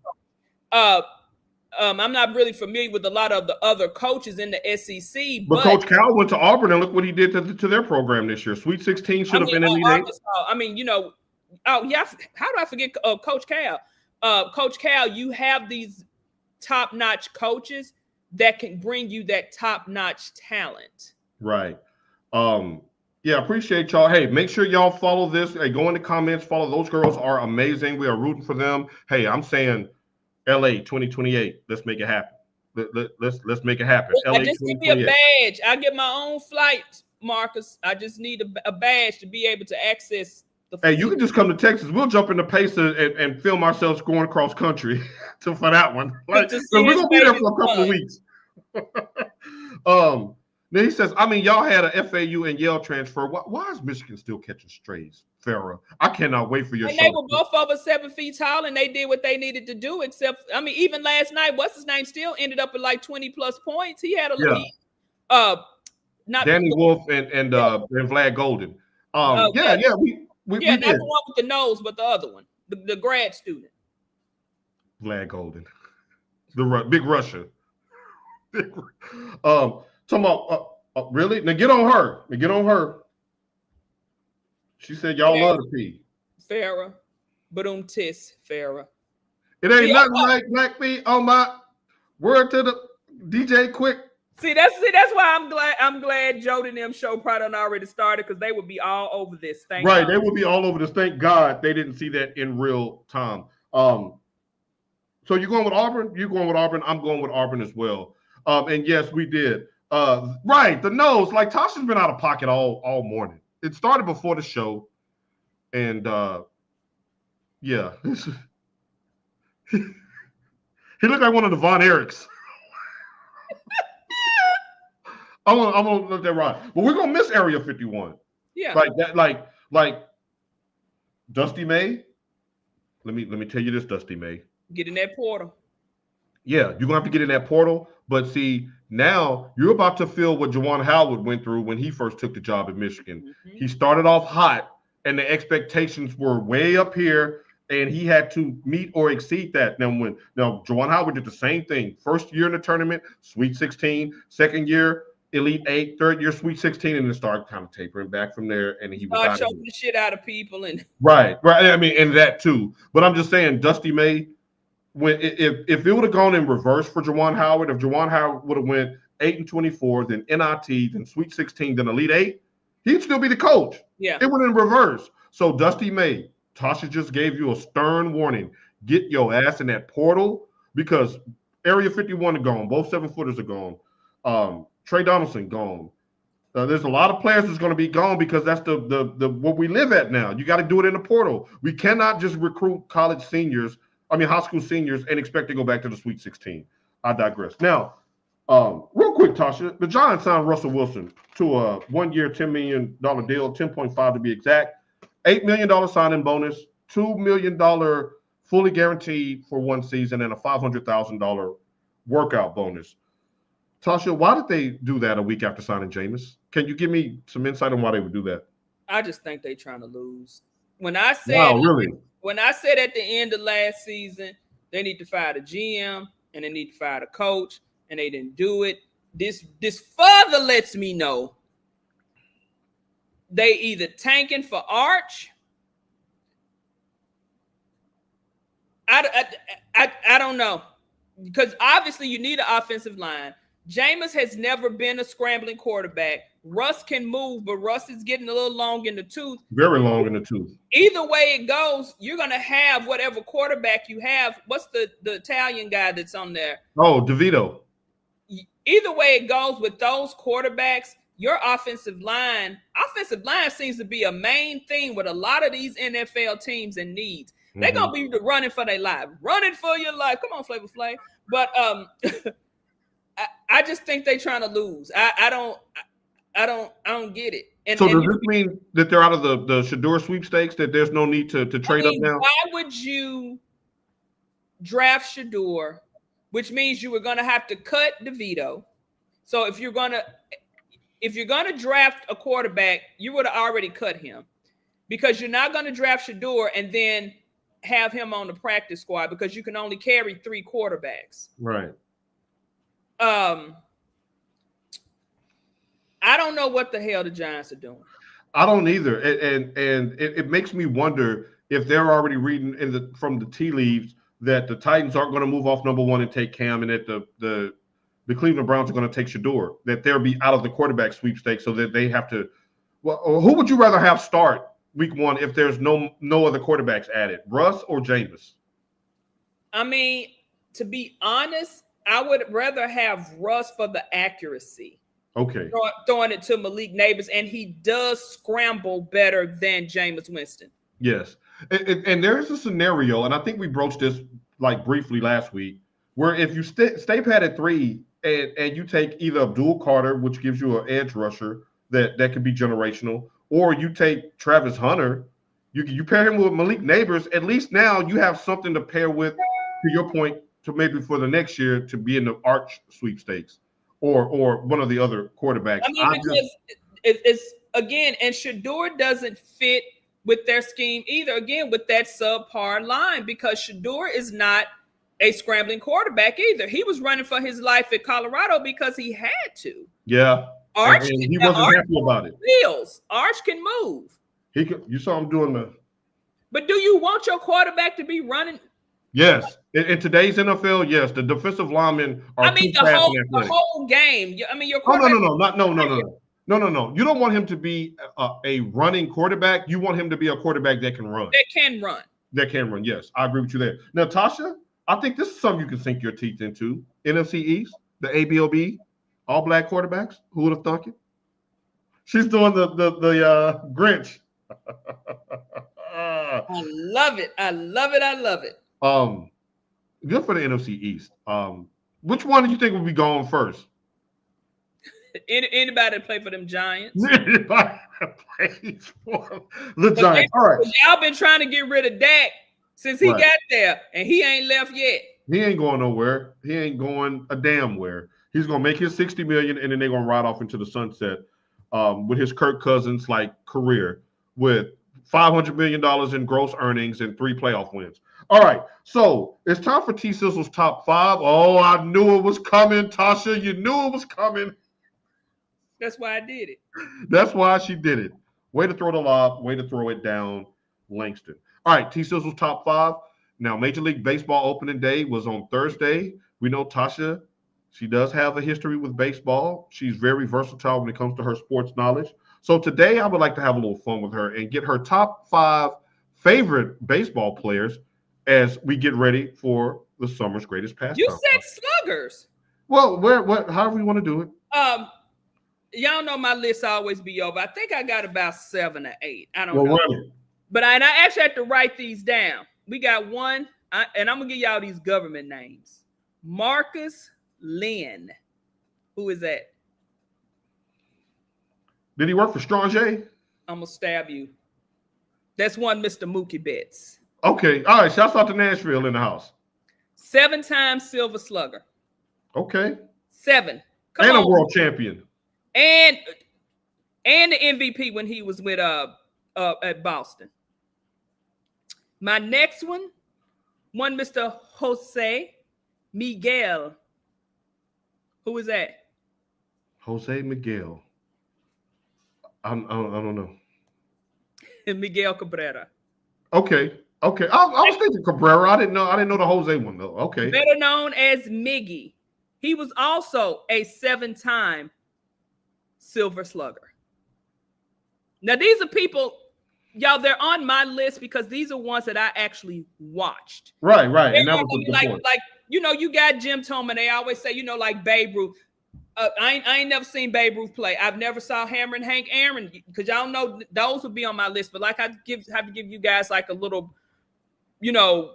I'm not really familiar with a lot of the other coaches in the SEC. But Coach Cal went to Auburn, and look what he did to their program this year. Sweet 16 should have been in the Elite Eight. How do I forget Coach Cal? Coach Cal, you have these top-notch coaches that can bring you that top-notch talent. Right. Yeah, appreciate y'all. Hey, make sure y'all follow this. Hey, go in the comments. Follow. Those girls are amazing. We are rooting for them. Hey, I'm saying LA 2028. Let's make it happen. Let's make it happen. LA just give me a badge. I get my own flight, Marcus. I just need a badge to be able to access the Hey, you can just come to Texas. We'll jump in the pace and film ourselves going across country for that one. Like, so we're gonna be there for a couple of weeks. Then he says, y'all had a FAU and Yale transfer. Why is Michigan still catching strays, Farrah? I cannot wait for your show. They were both over 7 feet tall, and they did what they needed to do. Except, even last night, what's his name still ended up with like 20+ points. He had not Danny Wolf and Vlad Golden. We not did. The one with the nose, but the other one, the grad student. Vlad Golden, the big Russia. Talking about really? Now get on her. She said y'all love the pee. Farrah. Tis Farrah. It ain't nothing like black pee on my word to the DJ Quick. See, that's why I'm glad Jody and them show probably done already started because they would be all over this. Thank Right, God. they would be all over this. Thank God they didn't see that in real time. So you're going with Auburn? You're going with Auburn. I'm going with Auburn as well. And yes, we did. Right, the nose. Like Tasha's been out of pocket all morning. It started before the show, and yeah, he looked like one of the Von Erichs. I'm gonna let that ride. But we're gonna miss Area 51. Yeah. Like that, like Dusty May. Let me tell you this, Dusty May. Get in that portal. Yeah, you're gonna have to get in that portal. But see, now you're about to feel what Juwan Howard went through when he first took the job at Michigan. Mm-hmm. He started off hot, and the expectations were way up here, and he had to meet or exceed that. Now Juwan Howard did the same thing. First year in the tournament, Sweet 16. Second year, Elite 8. Third year, Sweet 16, and then started kind of tapering back from there. And he was choking the shit out of people and right. I mean, and that too. But I'm just saying, Dusty May. If it would have gone in reverse for Juwan Howard, if Juwan Howard would have went 8-24, then NIT, then Sweet 16, then Elite 8, he'd still be the coach. Yeah. It went in reverse. So Dusty May, Tasha just gave you a stern warning. Get your ass in that portal because Area 51 are gone. Both 7-footers are gone. Trey Donaldson gone. There's a lot of players that's going to be gone because that's the what we live at now. You got to do it in the portal. We cannot just recruit high school seniors and expect to go back to the Sweet 16. I digress. Now, real quick, Tasha, the Giants signed Russell Wilson to a 1-year, $10 million deal, 10.5 to be exact, $8 million signing bonus, $2 million fully guaranteed for 1 season, and a $500,000 workout bonus. Tasha, why did they do that a week after signing Jameis? Can you give me some insight on why they would do that? I just think they're trying to lose. When I said, wow, really? When I said at the end of last season, they need to fire the GM and they need to fire the coach, and they didn't do it. This further lets me know they either tanking for Arch. I don't know, because obviously you need an offensive line. Jameis has never been a scrambling quarterback. Russ can move, but Russ is getting a little long in the tooth. Very long in the tooth. Either way it goes, you're going to have whatever quarterback you have. What's the Italian guy that's on there? Oh, DeVito. Either way it goes with those quarterbacks, your offensive line seems to be a main thing with a lot of these NFL teams and needs. Mm-hmm. They're going to be running for their life. Running for your life. Come on, Flavor Flav. But I just think they're trying to lose. I don't get it. So does this mean that they're out of the Shedeur sweepstakes, that there's no need to trade up now? Why would you draft Shedeur, which means you were going to have to cut DeVito? So if you're going to draft a quarterback, you would have already cut him, because you're not going to draft Shedeur and then have him on the practice squad because you can only carry 3 quarterbacks. Right. I don't know what the hell the Giants are doing. I don't either, and it makes me wonder if they're already reading from the tea leaves that the Titans aren't going to move off number 1 and take Cam, and that the Cleveland Browns are going to take Shedeur. That they'll be out of the quarterback sweepstakes, so that they have to. Well, who would you rather have start week 1 if there's no other quarterbacks added, Russ or Jameis? I mean, to be honest, I would rather have Russ for the accuracy. Okay. Throwing it to Malik Neighbors, and he does scramble better than Jameis Winston. Yes. And there's a scenario, and I think we broached this like briefly last week, where if you stay pat at 3 and you take either Abdul Carter, which gives you an edge rusher that could be generational, or you take Travis Hunter, you pair him with Malik Neighbors, at least now you have something to pair with, to your point, to maybe for the next year to be in the Arch sweepstakes or one of the other quarterbacks. I mean, because it's again, and Shedeur doesn't fit with their scheme either. Again, with that subpar line, because Shedeur is not a scrambling quarterback either. He was running for his life at Colorado because he had to. Yeah. Arch, and he wasn't happy about it. Wheels. Arch can move. You saw him doing the. But do you want your quarterback to be running? Yes. In today's NFL, yes, the defensive linemen are I mean, too fast and the athletic. whole game. I mean, your Oh, quarterback. no. You don't want him to be a running quarterback. You want him to be a quarterback that can run. That can run. That can run. Yes, I agree with you there. Now, Tasha, I think this is something you can sink your teeth into. NFC East, the ABOB, all black quarterbacks. Who would have thunk it? She's doing the Grinch. I love it. I love it. I love it. Good for the NFC East. Which one do you think will be going first? Anybody that play for them Giants? Anybody that plays for the Giants. All right. Y'all been trying to get rid of Dak since he got there, and he ain't left yet. He ain't going nowhere. He ain't going a damn where. He's gonna make his $60 million, and then they're gonna ride off into the sunset with his Kirk Cousins like career with $500 million in gross earnings and 3 playoff wins. All right, so it's time for T Sizzle's top 5. Oh, I knew it was coming, Tasha. You knew it was coming. That's why I did it. That's why she did it. Way to throw the lob, way to throw it down, Langston. All right, T Sizzle's top 5. Now, Major League Baseball opening day was on Thursday. We know Tasha, she does have a history with baseball. She's very versatile when it comes to her sports knowledge. So today I would like to have a little fun with her and get her top 5 favorite baseball players as we get ready for the summer's greatest pastime. You said sluggers. Well, however you want to do it. Y'all know my list always be over. I think I got about 7 or 8. I don't know. But I actually have to write these down. We got one, and I'm going to give y'all these government names. Marcus Lynn. Who is that? Did he work for Stranger? I'm going to stab you. That's one Mr. Mookie Betts. Okay. All right. Shouts out to Nashville in the house. 7-time Silver Slugger. Okay. 7. Come on. A world champion. And the MVP when he was with at Boston. My next one Mr. Jose Miguel. Who is that? Jose Miguel. I don't know. Miguel Cabrera. Okay. I was thinking Cabrera. I didn't know the Jose one though. Okay. Better known as Miggy. He was also a 7-time Silver Slugger. Now these are people, y'all. They're on my list because these are ones that I actually watched. Right. And that was like you got Jim Thome. They always say like Babe Ruth. I ain't never seen Babe Ruth play. I've never saw Hammer and Hank Aaron because y'all know those would be on my list. But like I have to give you guys like a little, what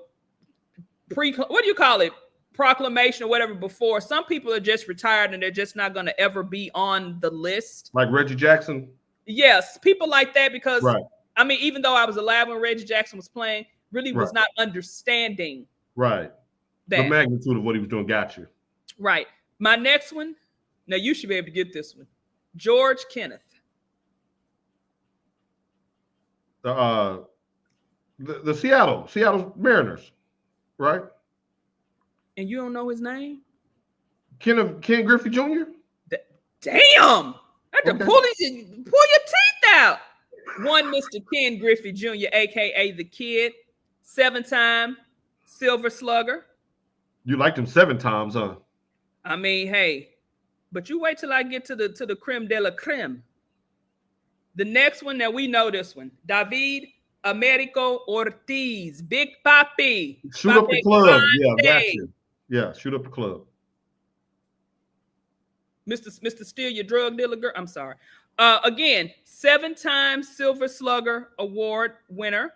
do you call it? Proclamation or whatever before. Some people are just retired and they're just not going to ever be on the list. Like Reggie Jackson? Yes, people like that because, I mean, even though I was alive when Reggie Jackson was playing, really was not understanding. Right. The magnitude of what he was doing got you. Right. My next one, now you should be able to get this one. George Kenneth. The Seattle Mariners, right? And you don't know his name? Ken Griffey Jr.? Damn! I have to pull your teeth out. One Mr. Ken Griffey Jr., a.k.a. The Kid. 7-time Silver Slugger. You liked him 7 times, huh? I mean, hey. But you wait till I get to the creme de la creme. The next one, now we know this one. David Americo Ortiz. Big Papi. Shoot up the club. Yeah, got you. Yeah, shoot up the club. Mr. Steal Your Drug Dealer Girl. I'm sorry. Again, 7-time Silver Slugger Award winner.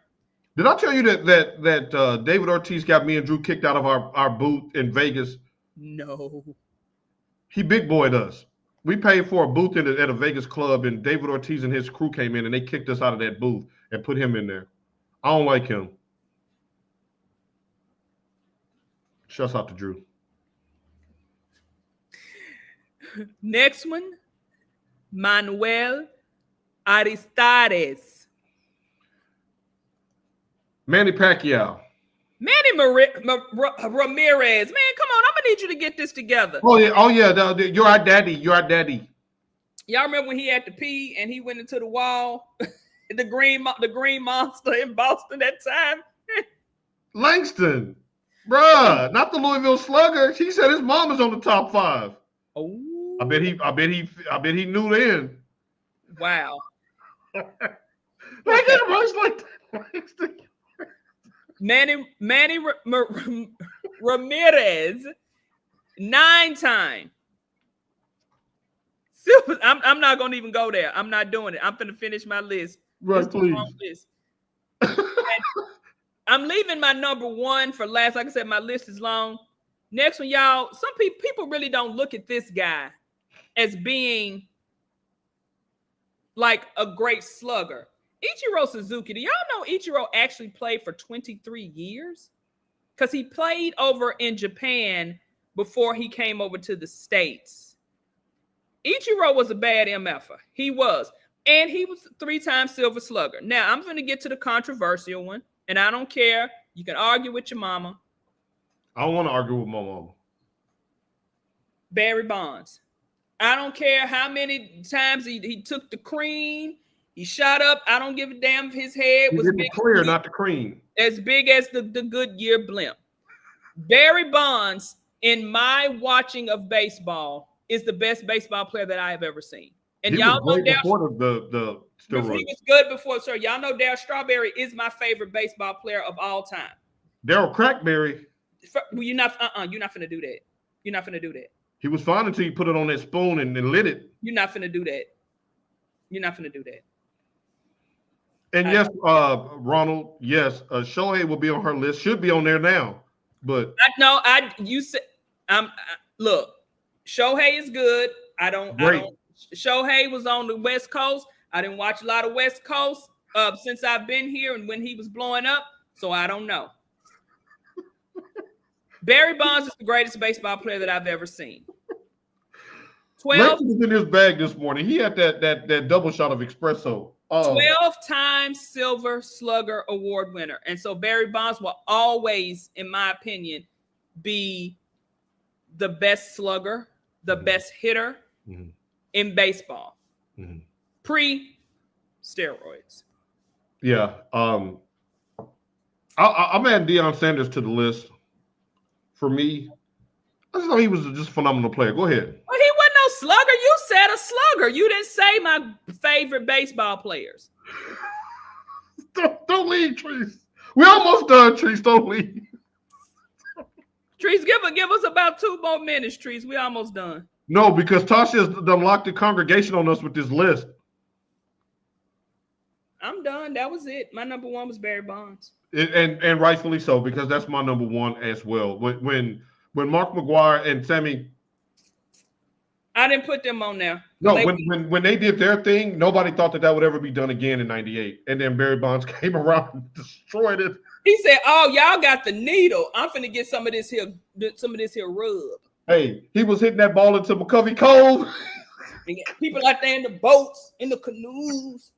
Did I tell you that David Ortiz got me and Drew kicked out of our booth in Vegas? No. He big boyed us. We paid for a booth at a Vegas club, and David Ortiz and his crew came in, and they kicked us out of that booth and put him in there. I don't like him. Shouts out to Drew. Next one, Manuel Aristides. Manny Pacquiao. Manny Ramirez. Man, come on. I'm going to need you to get this together. Oh, yeah. You're our daddy. Y'all remember when he had to pee and he went into the wall? the green monster in Boston that time? Langston. Bruh, not the Louisville Slugger. He said his mom is on the top 5. Oh, I bet he knew then. wow. Like everybody's like Manny Ramirez, 9-time. I'm not gonna even go there. I'm not doing it. I'm gonna finish my list. right, please. List. I'm leaving my number 1 for last. Like I said, my list is long. Next one, y'all. Some people really don't look at this guy as being like a great slugger. Ichiro Suzuki. Do y'all know Ichiro actually played for 23 years? Because he played over in Japan before he came over to the States. Ichiro was a bad MFer. He was. And he was 3-time Silver Slugger. Now, I'm going to get to the controversial one. And I don't care. You can argue with your mama. I don't want to argue with my mama. Barry Bonds. I don't care how many times he took the cream. He shot up. I don't give a damn if his head was big, clear, not the cream. As big as the Goodyear blimp. Barry Bonds, in my watching of baseball, is the best baseball player that I have ever seen. And y'all know before the steroids. He was good before, sir. Y'all know Darryl Strawberry is my favorite baseball player of all time. Darryl Crackberry. Well, you're not finna do that. You're not finna do that. He was fine until you put it on that spoon and lit it. You're not finna do that. You're not finna do that. And yes, Ronald, yes, Shohei will be on her list. Should be on there now. But look, Shohei is good. Shohei was on the West Coast. I didn't watch a lot of West Coast since I've been here and when he was blowing up, so I don't know. Barry Bonds is the greatest baseball player that I've ever seen. 12 was in his bag this morning. He had that double shot of espresso. 12-time Silver Slugger Award winner. And so Barry Bonds will always, in my opinion, be the best slugger, the best hitter in baseball. Pre-steroids. Yeah. I'm adding Deion Sanders to the list. For me, I just thought he was just a phenomenal player. Go ahead. Well, he wasn't no slugger. You said a slugger. You didn't say my favorite baseball players. Don't leave, Trees. We almost done, Trees. Don't leave. Trees, give us about 2 more minutes, Trees. We almost done. No, because Tasha has locked the congregation on us with this list. I'm done. That was it. My number 1 was Barry Bonds. And rightfully so, because that's my number 1 as well. When Mark McGwire and Sammy, I didn't put them on there. No, when they did their thing, nobody thought that would ever be done again in '98. And then Barry Bonds came around and destroyed it. He said, "Oh, y'all got the needle. I'm finna get some of this here rub." Hey, he was hitting that ball into McCovey Cove. People out there in the boats, in the canoes.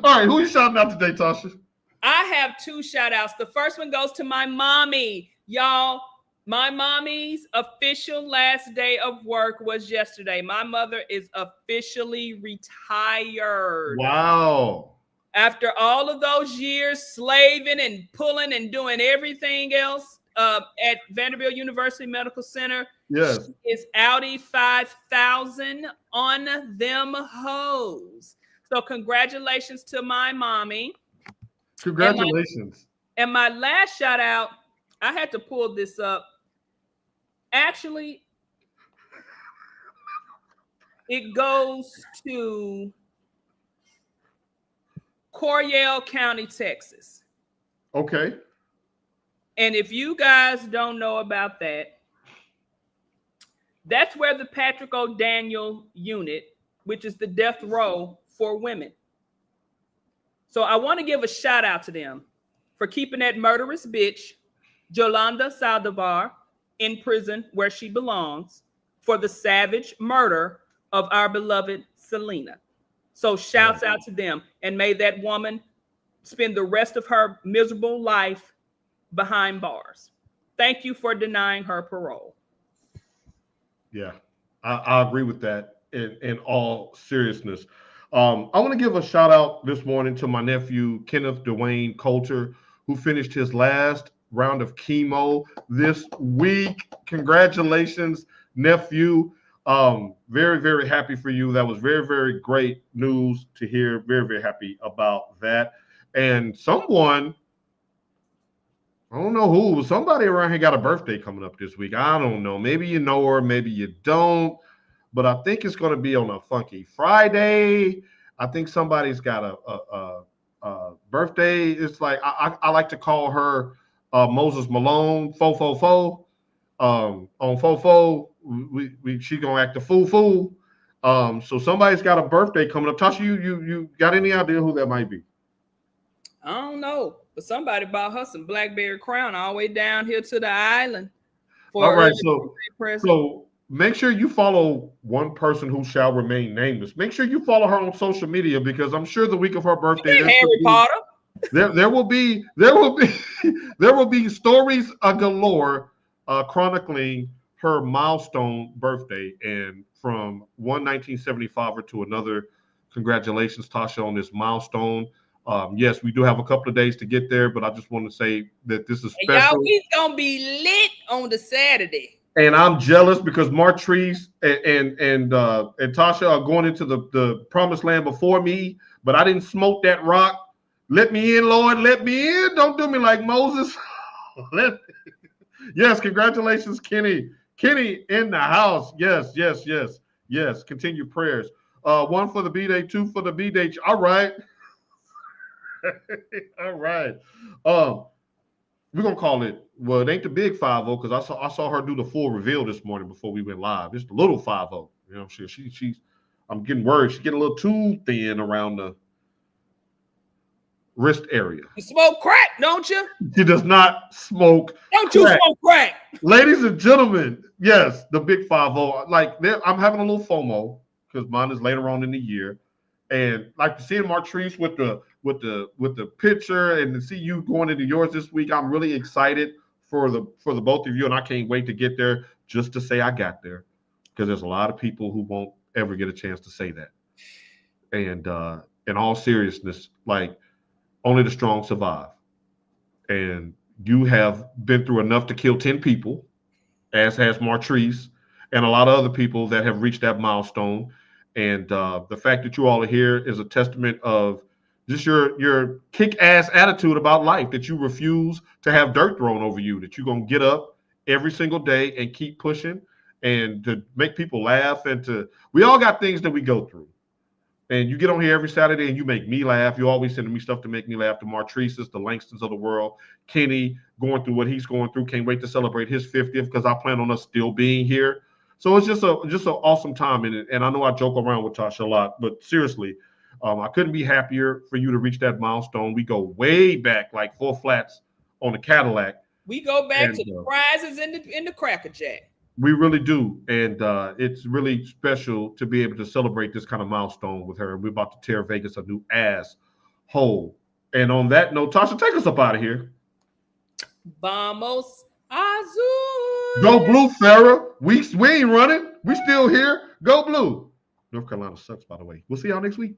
All right, who you shouting out today, Tasha? I have 2 shout outs. The first one goes to my mommy. Y'all, my mommy's official last day of work was yesterday. My mother is officially retired. Wow. After all of those years slaving and pulling and doing everything else at Vanderbilt University Medical Center, yes, she is Audi 5000 on them hoes. So congratulations to my mommy. Congratulations. And my last shout out, I had to pull this up. Actually, it goes to Coryell County, Texas. Okay. And if you guys don't know about that, that's where the Patrick O'Daniel unit, which is the death row for women. So I want to give a shout out to them for keeping that murderous bitch, Yolanda Saldivar, in prison where she belongs for the savage murder of our beloved Selena. So shouts out to them, and may that woman spend the rest of her miserable life behind bars. Thank you for denying her parole. Yeah, I agree with that in all seriousness. I want to give a shout out this morning to my nephew, Kenneth Dwayne Coulter, who finished his last round of chemo this week. Congratulations, nephew. Very, very happy for you. That was very, very great news to hear. Very, very happy about that. And someone, I don't know who, somebody around here got a birthday coming up this week. I don't know. Maybe you know her, maybe you don't. But I think it's going to be on a Funky Friday. I think somebody's got a birthday. It's like I like to call her Moses Malone, Fo. On Fofo, she's gonna act a fool. So somebody's got a birthday coming up. Tasha, you got any idea who that might be? I don't know, but somebody bought her some Blackberry Crown all the way down here to the island. All right, so make sure you follow one person who shall remain nameless. Make sure you follow her on social media because I'm sure the week of her birthday, Harry Potter. There will be stories galore chronicling her milestone birthday, and from 1975 to another. Congratulations, Tasha, on this milestone. Yes, we do have a couple of days to get there, but I just want to say that this is special. Y'all, we gonna be lit on the Saturday. And I'm jealous because Martrice and Tasha are going into the promised land before me, but I didn't smoke that rock. Let me in, Lord. Let me in. Don't do me like Moses. Yes, congratulations, Kenny. Kenny in the house. Yes. Continue prayers. 1 for the B-Day, 2 for the B-Day. All right. All right. We're gonna call it. Well, it ain't the big 5-0 because I saw her do the full reveal this morning before we went live. It's the little 5-0. You know, she's. I'm getting worried. She's getting a little too thin around the wrist area. You smoke crack, don't you? She does not smoke. Don't you smoke crack? Ladies and gentlemen, yes, the big 5-0. Like I'm having a little FOMO because mine is later on in the year, and like seeing Martrice with the picture and to see you going into yours this week, I'm really excited for the both of you, and I can't wait to get there just to say I got there because there's a lot of people who won't ever get a chance to say that. And in all seriousness, like only the strong survive, and you have been through enough to kill 10 people, as has Martrice and a lot of other people that have reached that milestone. And the fact that you all are here is a testament of just your kick-ass attitude about life, that you refuse to have dirt thrown over you, that you're going to get up every single day and keep pushing and to make people laugh. And we all got things that we go through. And you get on here every Saturday and you make me laugh. You always sending me stuff to make me laugh. The Martrices, the Langstons of the world, Kenny going through what he's going through. Can't wait to celebrate his 50th because I plan on us still being here. So it's just an awesome time in it. And I know I joke around with Tasha a lot, but seriously, I couldn't be happier for you to reach that milestone. We go way back, like 4 flats on the Cadillac. We go back to the prizes in the Cracker Jack. We really do. And it's really special to be able to celebrate this kind of milestone with her. We're about to tear Vegas a new ass hole. And on that note, Tasha, take us up out of here. Vamos Azul. Go Blue, Farrah. We ain't running. We still here. Go Blue. North Carolina sucks, by the way. We'll see y'all next week.